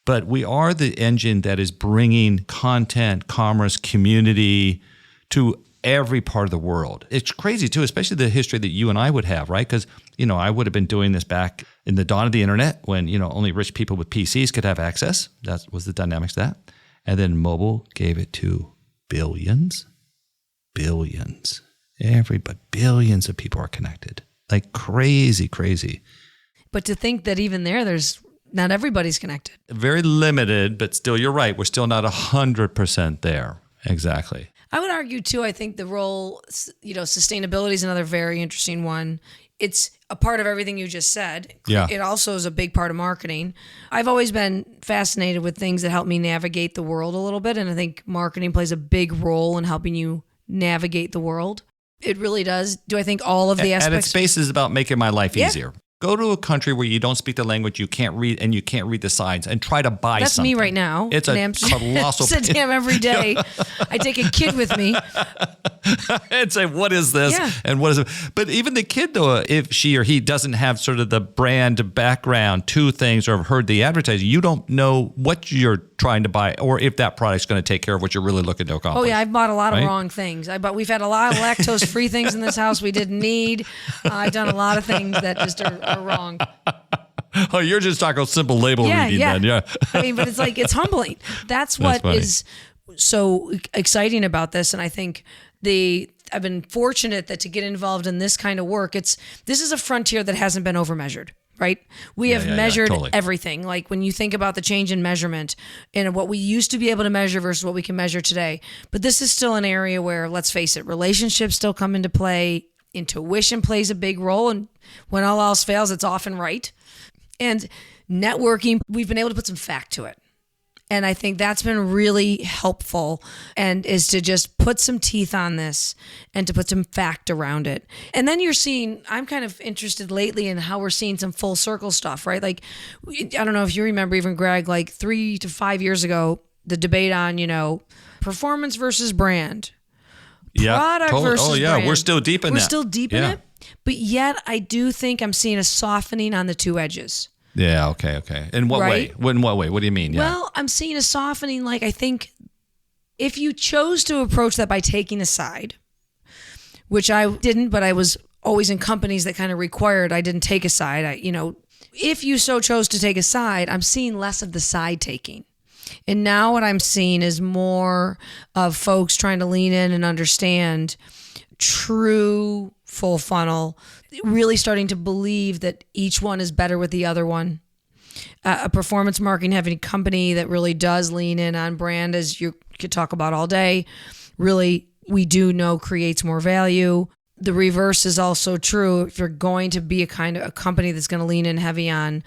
But we are the engine that is bringing content, commerce, community to every part of the world. It's crazy too, especially the history that you and I would have, right? Because, I would have been doing this back in the dawn of the internet when, only rich people with PCs could have access. That was the dynamics of that. And then mobile gave it to billions. Everybody, billions of people are connected. Like crazy. But to think that even there's not everybody's connected. Very limited, but still, you're right. We're still not 100% there. Exactly. I would argue too, I think the role, sustainability is another very interesting one. It's a part of everything you just said. Yeah. It also is a big part of marketing. I've always been fascinated with things that help me navigate the world a little bit. And I think marketing plays a big role in helping you navigate the world. It really does. Do I think all of the aspects? At its base is about making my life easier. Go to a country where you don't speak the language, you can't read the signs, and try to buy That's something. me right now. It's a colossal It's a damn every day. I take a kid with me. And say, what is this? Yeah. And what is it? But even the kid, though, if she or he doesn't have sort of the brand background to things or have heard the advertising, you don't know what you're trying to buy or if that product's going to take care of what you're really looking to accomplish. Oh, yeah. I've bought a lot of wrong things. We've had a lot of lactose-free things in this house we didn't need. I've done a lot of things that just are wrong. Oh, you're just talking simple label reading then. Yeah. I mean, but it's humbling. That's what is so exciting about this. And I think I've been fortunate that to get involved in this kind of work, this is a frontier that hasn't been overmeasured, right? We have measured everything. Like when you think about the change in measurement and what we used to be able to measure versus what we can measure today. But this is still an area where, let's face it, relationships still come into play. Intuition plays a big role. And when all else fails, it's often right. And networking, we've been able to put some fact to it. And I think that's been really helpful, and is to just put some teeth on this and to put some fact around it. And then I'm kind of interested lately in how we're seeing some full circle stuff, right? Like, I don't know if you remember even, Greg, like 3 to 5 years ago, the debate on, performance versus brand. Product versus brand. We're still deep in that. We're still deep in it. But yet I do think I'm seeing a softening on the two edges. Yeah. Okay. In what way? In what way? What do you mean? Yeah. Well, I'm seeing a softening. Like, I think if you chose to approach that by taking a side, which I didn't, but I was always in companies that kind of required I didn't take a side. If you so chose to take a side, I'm seeing less of the side taking. And now what I'm seeing is more of folks trying to lean in and understand true full funnel, really starting to believe that each one is better with the other one. A performance marketing heavy company that really does lean in on brand, as you could talk about all day, really we do know creates more value. The reverse is also true. If you're going to be a company that's going to lean in heavy on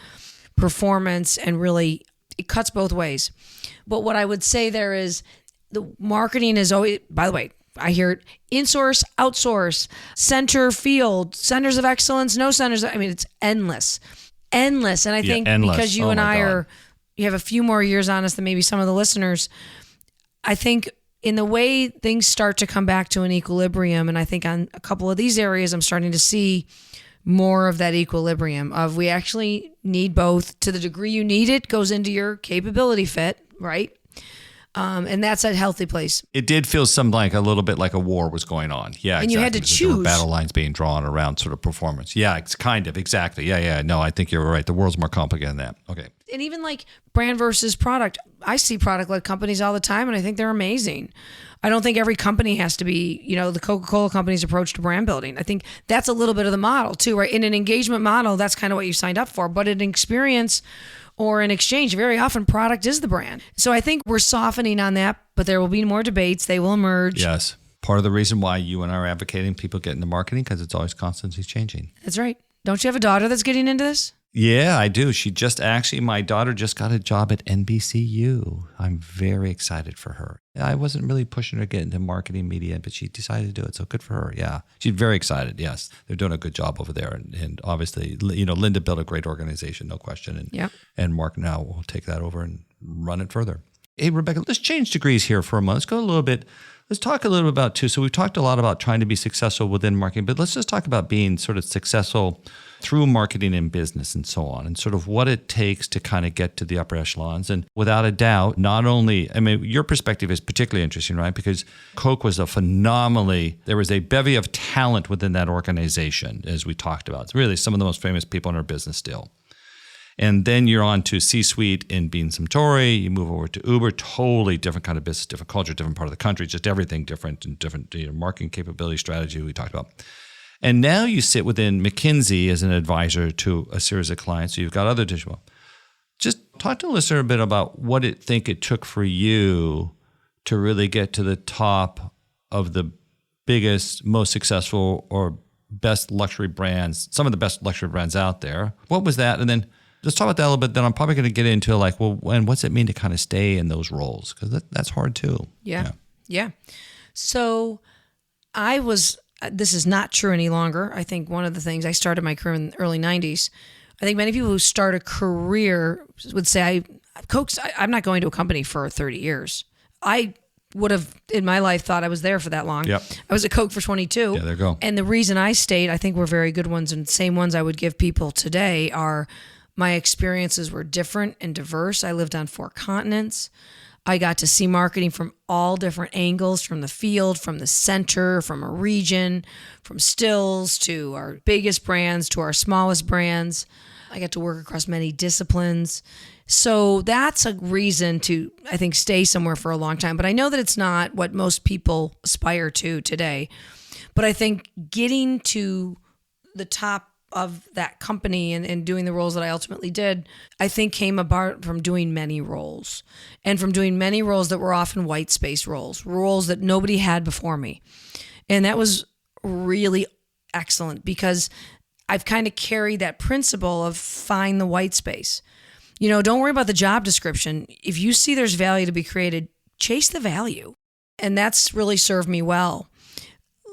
performance, and really it cuts both ways. But what I would say there is the marketing is always, by the way, I hear it, insource, outsource, center, field, centers of excellence, no centers. I mean, it's endless. And I think because you and I you have a few more years on us than maybe some of the listeners, I think in the way things start to come back to an equilibrium, and I think on a couple of these areas, I'm starting to see more of that equilibrium of we actually need both to the degree you need it, goes into your capability fit, right? And that's a healthy place. It did feel like a little bit like a war was going on. Yeah, and exactly. You had to choose. There were battle lines being drawn around sort of performance. Yeah, it's kind of, exactly. Yeah. No, I think you're right. The world's more complicated than that. Okay. And even like brand versus product. I see product-led companies all the time, and I think they're amazing. I don't think every company has to be, the Coca-Cola Company's approach to brand building. I think that's a little bit of the model too, right? In an engagement model, that's kind of what you signed up for. But in experience or in exchange, very often product is the brand. So I think we're softening on that, but there will be more debates. They will emerge. Yes. Part of the reason why you and I are advocating people get into marketing, because it's always constantly changing. That's right. Don't you have a daughter that's getting into this? Yeah, I do. My daughter just got a job at NBCU. I'm very excited for her. I wasn't really pushing her to get into marketing media, but she decided to do it. So good for her. Yeah. She's very excited. Yes. They're doing a good job over there. And obviously, Linda built a great organization, no question. And Mark now will take that over and run it further. Hey, Rebecca, let's change degrees here for a moment. Let's talk a little bit about too. So we've talked a lot about trying to be successful within marketing, but let's just talk about being sort of successful through marketing and business and so on, and sort of what it takes to kind of get to the upper echelons. And without a doubt, your perspective is particularly interesting, right? Because Coke was there was a bevy of talent within that organization, as we talked about. It's really some of the most famous people in our business still. And then you're on to C-suite in Bean Suntory. You move over to Uber, totally different kind of business, different culture, different part of the country, just everything different and different marketing capability, strategy we talked about. And now you sit within McKinsey as an advisor to a series of clients. So you've got other digital. Just talk to a listener a bit about what it took for you to really get to the top of the biggest, most successful or best luxury brands, some of the best luxury brands out there. What was that? And then let's talk about that a little bit. Then I'm probably going to get into and what's it mean to kind of stay in those roles? Because that's hard too. Yeah. So this is not true any longer. I think one of the things, I started my career in the early 90s. I think many people who start a career would say, I'm not going to a company for 30 years. I would have, in my life, thought I was there for that long. Yep. I was at Coke for 22. Yeah, there you go. And the reason I stayed, I think were very good ones, and same ones I would give people today are my experiences were different and diverse. I lived on 4 continents. I got to see marketing from all different angles, from the field, from the center, from a region, from stills to our biggest brands to our smallest brands. I got to work across many disciplines. So that's a reason to, I think, stay somewhere for a long time. But I know that it's not what most people aspire to today. But I think getting to the top of that company and doing the roles that I ultimately did, I think came about from doing many roles, and from doing many roles that were often white space roles that nobody had before me. And that was really excellent because I've kind of carried that principle of find the white space. Don't worry about the job description. If you see there's value to be created, chase the value. And that's really served me well.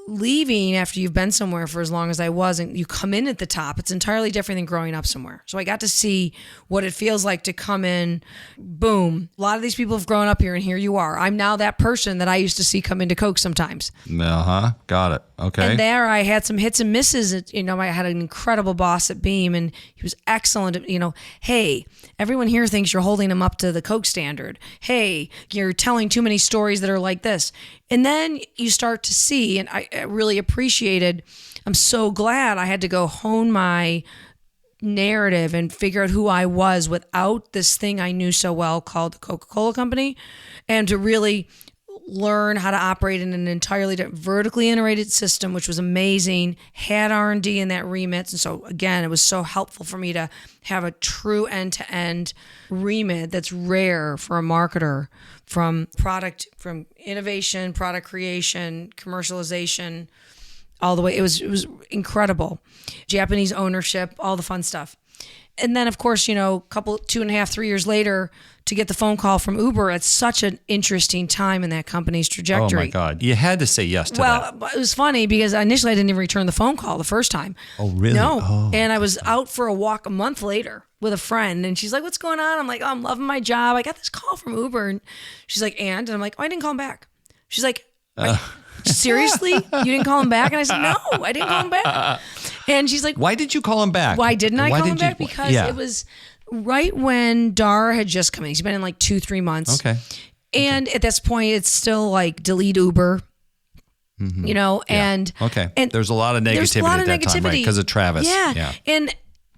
leaving after you've been somewhere for as long as I was and you come in at the top, it's entirely different than growing up somewhere. So I got to see what it feels like to come in, boom. A lot of these people have grown up here and here you are. I'm now that person that I used to see come into Coke sometimes. Got it. Okay. And there I had some hits and misses. I had an incredible boss at Beam and he was excellent at, hey, everyone here thinks you're holding them up to the Coke standard. Hey, you're telling too many stories that are like this. And then you start to see, and I really appreciated, I'm so glad I had to go hone my narrative and figure out who I was without this thing I knew so well called the Coca-Cola Company, and to really learn how to operate in an entirely vertically integrated system, which was amazing, had R&D in that remit. And so again, it was so helpful for me to have a true end-to-end remit that's rare for a marketer, from innovation, product creation, commercialization, all the way. It was incredible. Japanese ownership, all the fun stuff. And then, of course, 2.5, 3 years later, to get the phone call from Uber at such an interesting time in that company's trajectory. Oh, my God. You had to say yes to that. Well, it was funny because initially I didn't even return the phone call the first time. Oh, really? No. Oh. And I was out for a walk a month later with a friend. And she's like, what's going on? I'm like, I'm loving my job. I got this call from Uber. And she's like, and I'm like, I didn't call him back. She's like, seriously? You didn't call him back? And I said, no, I didn't call him back. And she's like, why did you call him back? Why didn't I call him back? Because it was right when Dar had just come in. He's been in like 2-3 months. Okay. And at this point, it's still like delete Uber, and there's a lot of negativity at that time, right? Because of Travis. Yeah. And,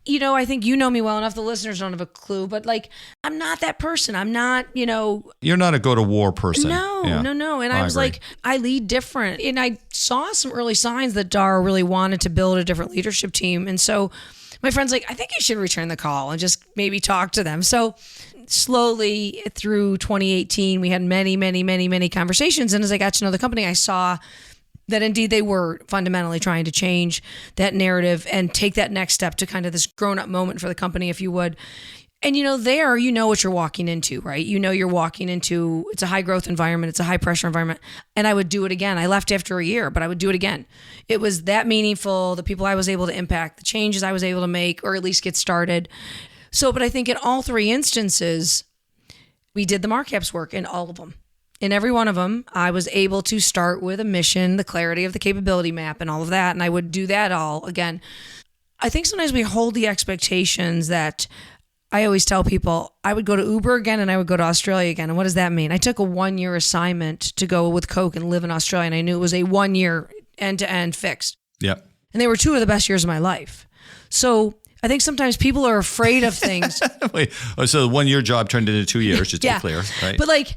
I think you know me well enough. The listeners don't have a clue, but like, I'm not that person. I'm not, You're not a go to war person. No. And I was agree. like, I lead different. And I saw some early signs that Dar really wanted to build a different leadership team. And so my friend's like, I think you should return the call and just maybe talk to them. So slowly through 2018, we had many, many, many, many conversations. And as I got to know the company, I saw that indeed they were fundamentally trying to change that narrative and take that next step to kind of this grown-up moment for the company, if you would. And there, what you're walking into, right? You're walking into, it's a high growth environment. It's a high pressure environment. And I would do it again. I left after a year, but I would do it again. It was that meaningful. The people I was able to impact, the changes I was able to make, or at least get started. So, but I think in all 3 instances, we did the markups work in all of them. In every one of them, I was able to start with a mission, the clarity of the capability map and all of that. And I would do that all again. I think sometimes we hold the expectations that I always tell people I would go to Uber again and I would go to Australia again. And what does that mean? I took a 1-year assignment to go with Coke and live in Australia. And I knew it was a 1-year end-to-end fixed. Yep. And they were 2 of the best years of my life. So I think sometimes people are afraid of things. Wait, so the 1-year job turned into 2 years, just to be clear, right? But like,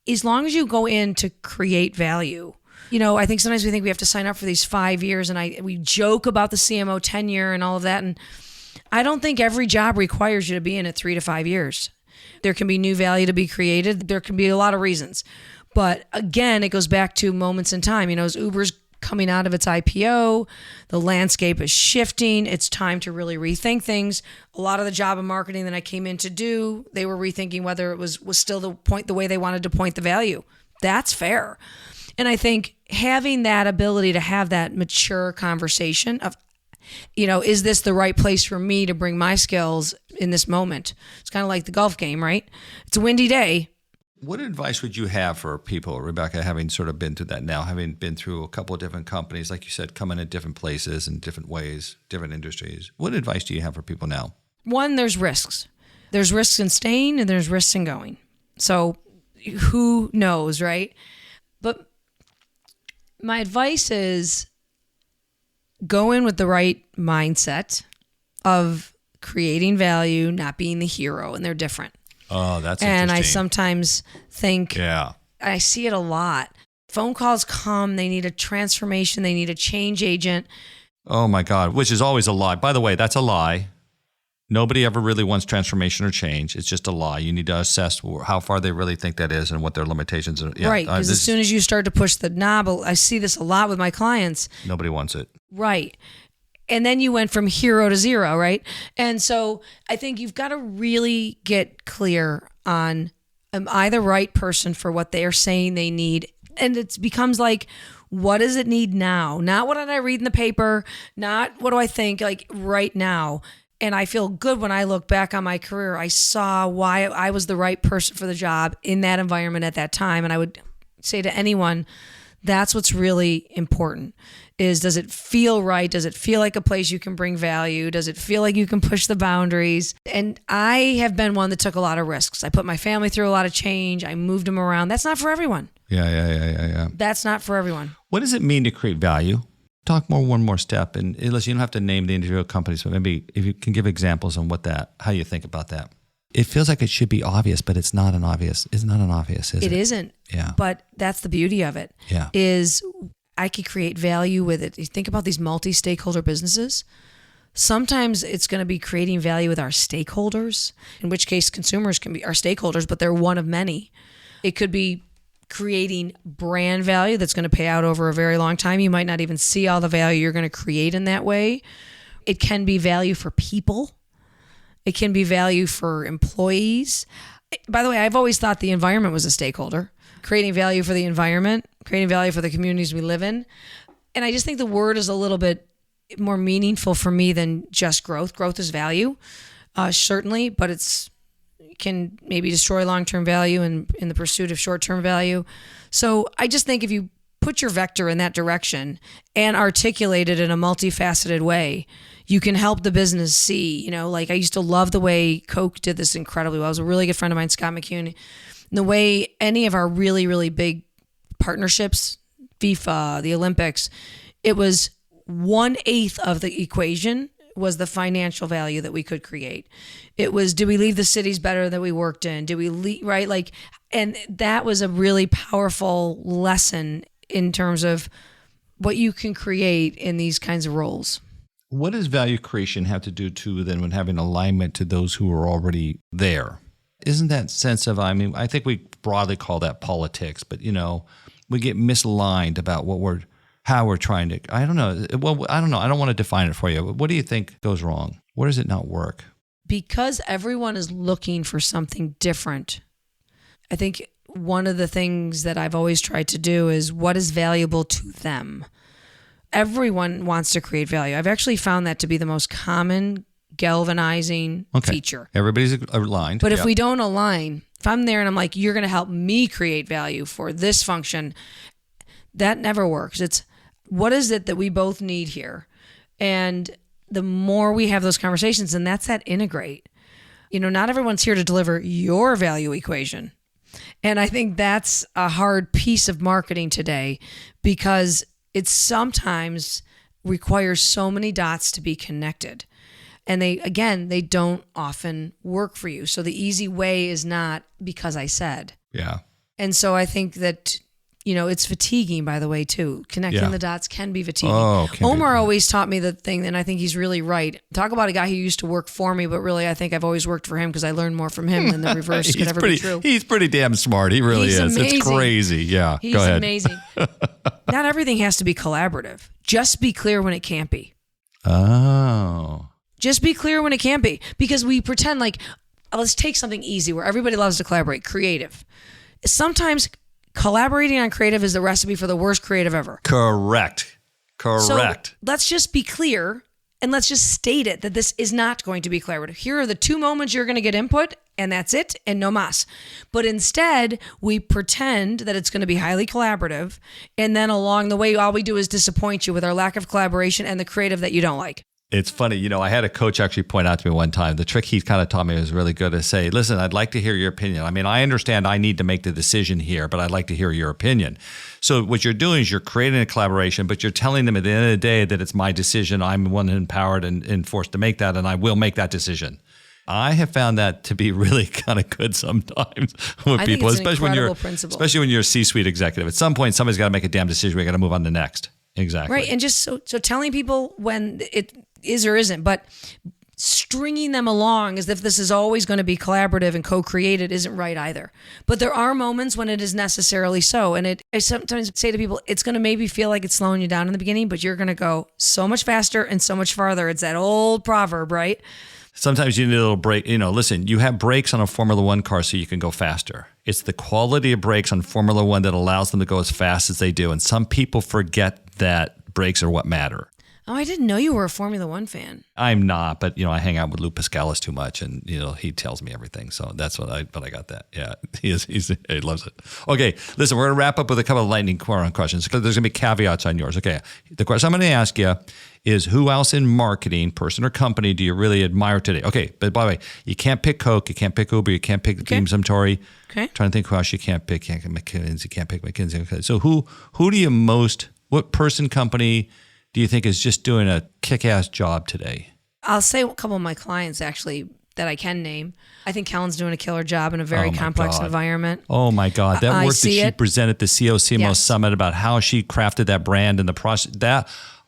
as long as you go in to create value, I think sometimes we think we have to sign up for these 5 years, and we joke about the CMO tenure and all of that. And I don't think every job requires you to be in it 3 to 5 years. There can be new value to be created. There can be a lot of reasons. But again, it goes back to moments in time. As Uber's coming out of its IPO, the landscape is shifting. It's time to really rethink things. A lot of the job of marketing that I came in to do, they were rethinking whether it was still the way they wanted to point the value. That's fair. And I think having that ability to have that mature conversation of, is this the right place for me to bring my skills in this moment? It's kind of like the golf game, right? It's a windy day. What advice would you have for people, Rebecca, having sort of been through that now, having been through a couple of different companies, like you said, coming at different places and different ways, different industries? What advice do you have for people now? One, there's risks. There's risks in staying and there's risks in going. So who knows, right? But my advice is go in with the right mindset of creating value, not being the hero, and they're different. Oh, that's and interesting. I sometimes think, I see it a lot. Phone calls come, they need a transformation, they need a change agent. Oh my God, which is always a lie. By the way, that's a lie. Nobody ever really wants transformation or change. It's just a lie. You need to assess how far they really think that is and what their limitations are. Yeah, right, because as soon as you start to push the knob, I see this a lot with my clients. Nobody wants it. Right. And then you went from hero to zero, right? And so I think you've got to really get clear on, am I the right person for what they are saying they need? And it becomes like, What does it need now? Not what did I read in the paper, not what do I think, like right now. And I feel good when I look back on my career. I saw why I was the right person for the job in that environment at that time. And I would say to anyone, that's what's really important is, does it feel right? Does it feel like a place you can bring value? Does it feel like you can push the boundaries? And I have been one that took a lot of risks. I put my family through a lot of change. I moved them around. That's not for everyone. Yeah. That's not for everyone. What does it mean to create value? Talk one more step. And listen, you don't have to name the individual companies, but maybe if you can give examples on how you think about that. It feels like it should be obvious, but it's not obvious, is it? It isn't. Yeah. But that's the beauty of it. Yeah. Is I could create value with it. You think about these multi-stakeholder businesses. Sometimes it's going to be creating value with our stakeholders, in which case consumers can be our stakeholders, but they're one of many. It could be creating brand value that's going to pay out over a very long time. You might not even see all the value you're going to create in that way. It can be value for people. It can be value for employees. By the way, I've always thought the environment was a stakeholder. Creating value for the environment, creating value for the communities we live in. And I just think the word is a little bit more meaningful for me than just growth. Growth is value, certainly, but it can maybe destroy long-term value in the pursuit of short-term value. So I just think if you put your vector in that direction and articulate it in a multifaceted way, you can help the business see, like I used to love the way Coke did this incredibly well. I was a really good friend of mine, Scott McKinsey. The way any of our really, really big partnerships, FIFA, the Olympics, it was 1/8 of the equation was the financial value that we could create. It was, do we leave the cities better that we worked in? Do we leave, right? Like, and that was a really powerful lesson in terms of what you can create in these kinds of roles. What does value creation have to do too then when having alignment to those who are already there? Isn't that sense of, I think we broadly call that politics, but we get misaligned about how we're trying to, I don't know. Well, I don't know. I don't want to define it for you. What do you think goes wrong? Where does it not work? Because everyone is looking for something different. I think one of the things that I've always tried to do is what is valuable to them. Everyone wants to create value. I've actually found that to be the most common galvanizing feature. Everybody's aligned. But if we don't align, if I'm there and I'm like, you're going to help me create value for this function, that never works. It's what is it that we both need here? And the more we have those conversations, and that's that integrate. Not everyone's here to deliver your value equation. And I think that's a hard piece of marketing today because it sometimes requires so many dots to be connected. And they don't often work for you. So the easy way is not because I said. Yeah. And so I think that, it's fatiguing, by the way, too. Connecting the dots can be fatiguing. Omar always taught me the thing, and I think he's really right. Talk about a guy who used to work for me, but really I think I've always worked for him because I learned more from him than the reverse could ever be true. He's pretty damn smart. He really is. Amazing. It's crazy. Yeah. He's Go ahead. Amazing. Not everything has to be collaborative. Just be clear when it can't be. Oh. Just be clear when it can't be. Because we pretend like, let's take something easy where everybody loves to collaborate, creative. Sometimes collaborating on creative is the recipe for the worst creative ever. Correct. So let's just be clear and let's just state it that this is not going to be collaborative. Here are the 2 moments you're going to get input and that's it and no mas. But instead, we pretend that it's going to be highly collaborative. And then along the way, all we do is disappoint you with our lack of collaboration and the creative that you don't like. It's funny, I had a coach actually point out to me one time, the trick he kind of taught me was really good to say, listen, I'd like to hear your opinion. I understand I need to make the decision here, but I'd like to hear your opinion. So what you're doing is you're creating a collaboration, but you're telling them at the end of the day that it's my decision. I'm the one empowered and forced to make that, and I will make that decision. I have found that to be really kind of good sometimes with people, especially when you're a C-suite executive. At some point, somebody's got to make a damn decision. We got to move on to the next. Exactly. Right. And just so telling people when it is or isn't, but stringing them along as if this is always going to be collaborative and co-created isn't right either. But there are moments when it is necessarily so. And I sometimes say to people, it's going to maybe feel like it's slowing you down in the beginning, but you're going to go so much faster and so much farther. It's that old proverb, right? Sometimes you need a little break. Listen, you have brakes on a Formula One car so you can go faster. It's the quality of brakes on Formula One that allows them to go as fast as they do. And some people forget that brakes are what matter. Oh, I didn't know you were a Formula One fan. I'm not, but I hang out with Lou Pascalis too much, and he tells me everything. So that's what I got that. Yeah, he loves it. Okay, listen, we're gonna wrap up with a couple of lightning questions because there's gonna be caveats on yours. Okay, the question I'm gonna ask you is, who else in marketing, person or company, do you really admire today? Okay, but by the way, you can't pick Coke, you can't pick Uber, you can't pick Beam Suntory. Okay, trying to think who else you can't pick. You can't pick McKinsey. You can't pick McKinsey. Okay, so who do you most? What person, company do you think is just doing a kick-ass job today? I'll say a couple of my clients actually that I can name. I think Kellen's doing a killer job in a very complex environment. Oh my God. That work that she presented at the CMO Summit about how she crafted that brand and the process,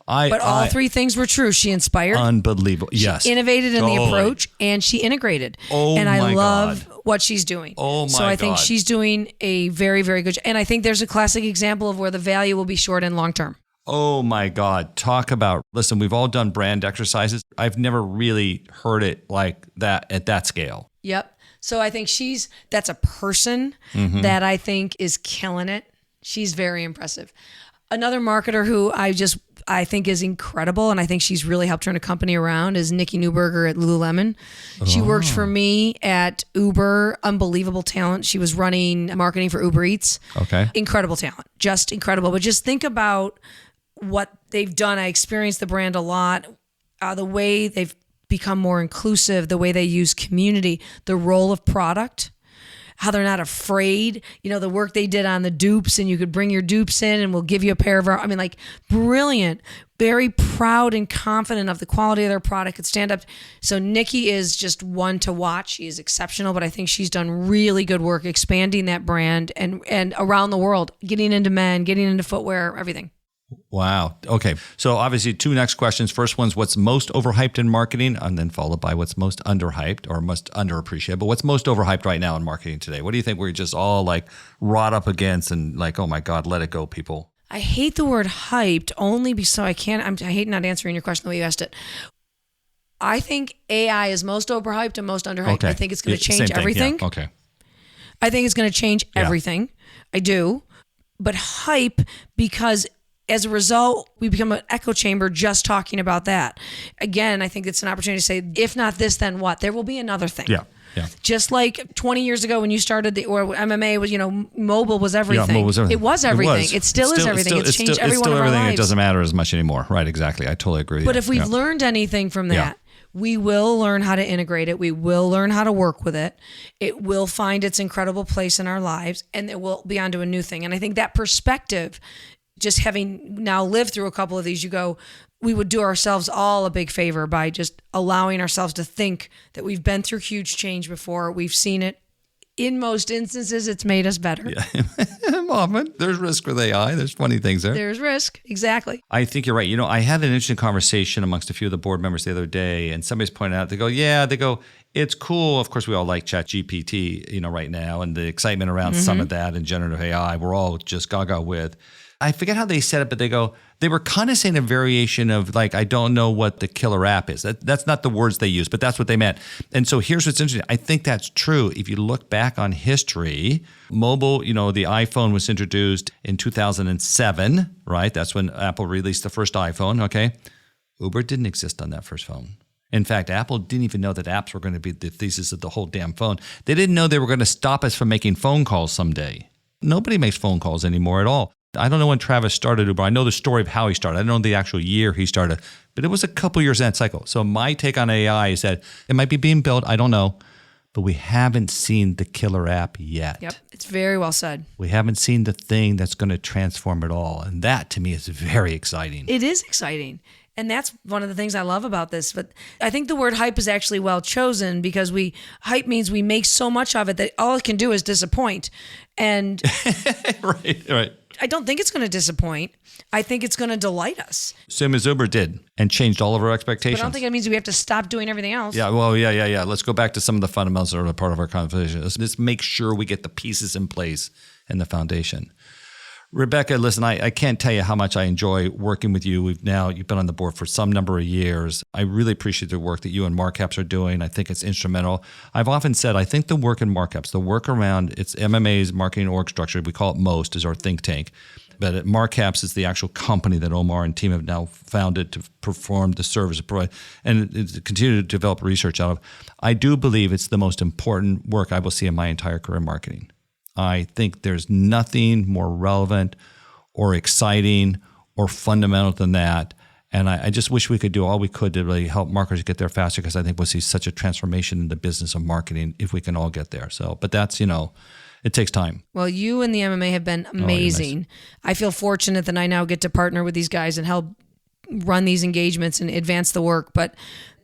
but all three things were true. She inspired. Unbelievable. Yes. She innovated in the approach and she integrated. And I love what she's doing. So I think she's doing a very, very good job. And I think there's a classic example of where the value will be short and long term. Oh my God. Talk about, listen, we've all done brand exercises. I've never really heard it like that at that scale. Yep. So I think that's a person that I think is killing it. She's very impressive. Another marketer who I think is incredible, and I think she's really helped turn a company around, is Nikki Newberger at Lululemon. She worked for me at Uber. Unbelievable talent. She was running marketing for Uber Eats. Okay. Incredible talent. Just incredible. But just think about what they've done. I experienced the brand a lot. The way they've become more inclusive, the way they use community, the role of product, how they're not afraid, the work they did on the dupes, and you could bring your dupes in and we'll give you a pair of brilliant, very proud and confident of the quality of their product, could stand up. So Nikki is just one to watch. She is exceptional, but I think she's done really good work expanding that brand and around the world, getting into men, getting into footwear, everything. Wow. Okay. So obviously 2 next questions. First one's what's most overhyped in marketing, and then followed by what's most underhyped or most underappreciated. But what's most overhyped right now in marketing today? What do you think we're just all wrought up against and oh my God, let it go, people? I hate the word hyped only so I hate not answering your question the way you asked it. I think AI is most overhyped and most underhyped. Okay. I think it's going to change everything. Yeah. Okay. I think it's going to change everything. I do. But hype, because as a result, we become an echo chamber just talking about that. Again, I think it's an opportunity to say, if not this, then what? There will be another thing. Yeah. Yeah. Just like 20 years ago when you started or MMA was, mobile was everything. Yeah, mobile was everything. It was everything. It still is everything. It's changed every one of our lives. It doesn't matter as much anymore. Right, exactly. I totally agree. But if we've learned anything from that, we will learn how to integrate it. We will learn how to work with it. It will find its incredible place in our lives, and it will be onto a new thing. And I think that perspective, just having now lived through a couple of these, we would do ourselves all a big favor by just allowing ourselves to think that we've been through huge change before. We've seen it. In most instances, it's made us better. Yeah. Often, there's risk with AI. There's funny things there. There's risk. Exactly. I think you're right. I had an interesting conversation amongst a few of the board members the other day, and somebody's pointing out, they go, it's cool. Of course, we all like ChatGPT, right now, and the excitement around some of that and generative AI, we're all just gaga with. I forget how they said it, but they were kind of saying a variation of I don't know what the killer app is. That's not the words they used, but that's what they meant. And so here's what's interesting. I think that's true. If you look back on history, mobile, the iPhone was introduced in 2007, right? That's when Apple released the first iPhone, okay? Uber didn't exist on that first phone. In fact, Apple didn't even know that apps were going to be the thesis of the whole damn phone. They didn't know they were going to stop us from making phone calls someday. Nobody makes phone calls anymore at all. I don't know when Travis started Uber. I know the story of how he started. I don't know the actual year he started, but it was a couple years in that cycle. So my take on AI is that it might be being built. I don't know, but we haven't seen the killer app yet. Yep, it's very well said. We haven't seen the thing that's going to transform it all. And that to me is very exciting. It is exciting. And that's one of the things I love about this. But I think the word hype is actually well chosen because hype means we make so much of it that all it can do is disappoint. And right. I don't think it's going to disappoint. I think it's going to delight us. Same as Uber did and changed all of our expectations. But I don't think it means we have to stop doing everything else. Yeah, well, yeah. Let's go back to some of the fundamentals that are a part of our conversation. Let's make sure we get the pieces in place and the foundation. Rebecca, listen, I can't tell you how much I enjoy working with you. You've been on the board for some number of years. I really appreciate the work that you and Markups are doing. I think it's instrumental. I've often said, I think the work in Markups, the work around it's MMA's marketing org structure, we call it MOST, is our think tank. But at Markups is the actual company that Omar and team have now founded to perform the service and continue to develop research out of. I do believe it's the most important work I will see in my entire career in marketing. I think there's nothing more relevant or exciting or fundamental than that. And I just wish we could do all we could to really help marketers get there faster, because I think we'll see such a transformation in the business of marketing if we can all get there. But that's, it takes time. Well, you and the MMA have been amazing. I feel fortunate that I now get to partner with these guys and help run these engagements and advance the work. But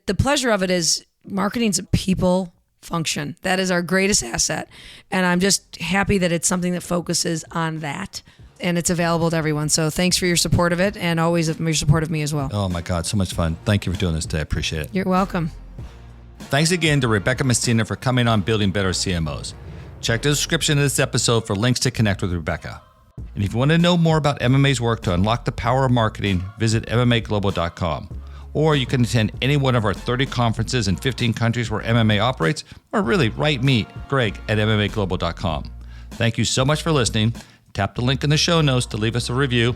the pleasure of it is marketing's a people function. That is our greatest asset. And I'm just happy that it's something that focuses on that and it's available to everyone. So thanks for your support of it and always your support of me as well. Oh my God, so much fun. Thank you for doing this today. I appreciate it. You're welcome. Thanks again to Rebecca Messina for coming on Building Better CMOs. Check the description of this episode for links to connect with Rebecca. And if you want to know more about MMA's work to unlock the power of marketing, visit MMAglobal.com. Or you can attend any one of our 30 conferences in 15 countries where MMA operates, or really write me, Greg, at MMAglobal.com. Thank you so much for listening. Tap the link in the show notes to leave us a review.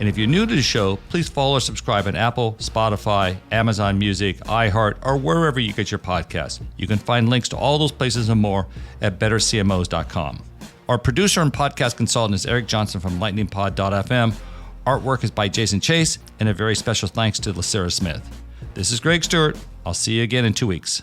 And if you're new to the show, please follow or subscribe on Apple, Spotify, Amazon Music, iHeart, or wherever you get your podcasts. You can find links to all those places and more at bettercmos.com. Our producer and podcast consultant is Eric Johnson from lightningpod.fm. Artwork is by Jason Chase, and a very special thanks to LaSarah Smith. This is Greg Stewart. I'll see you again in 2 weeks.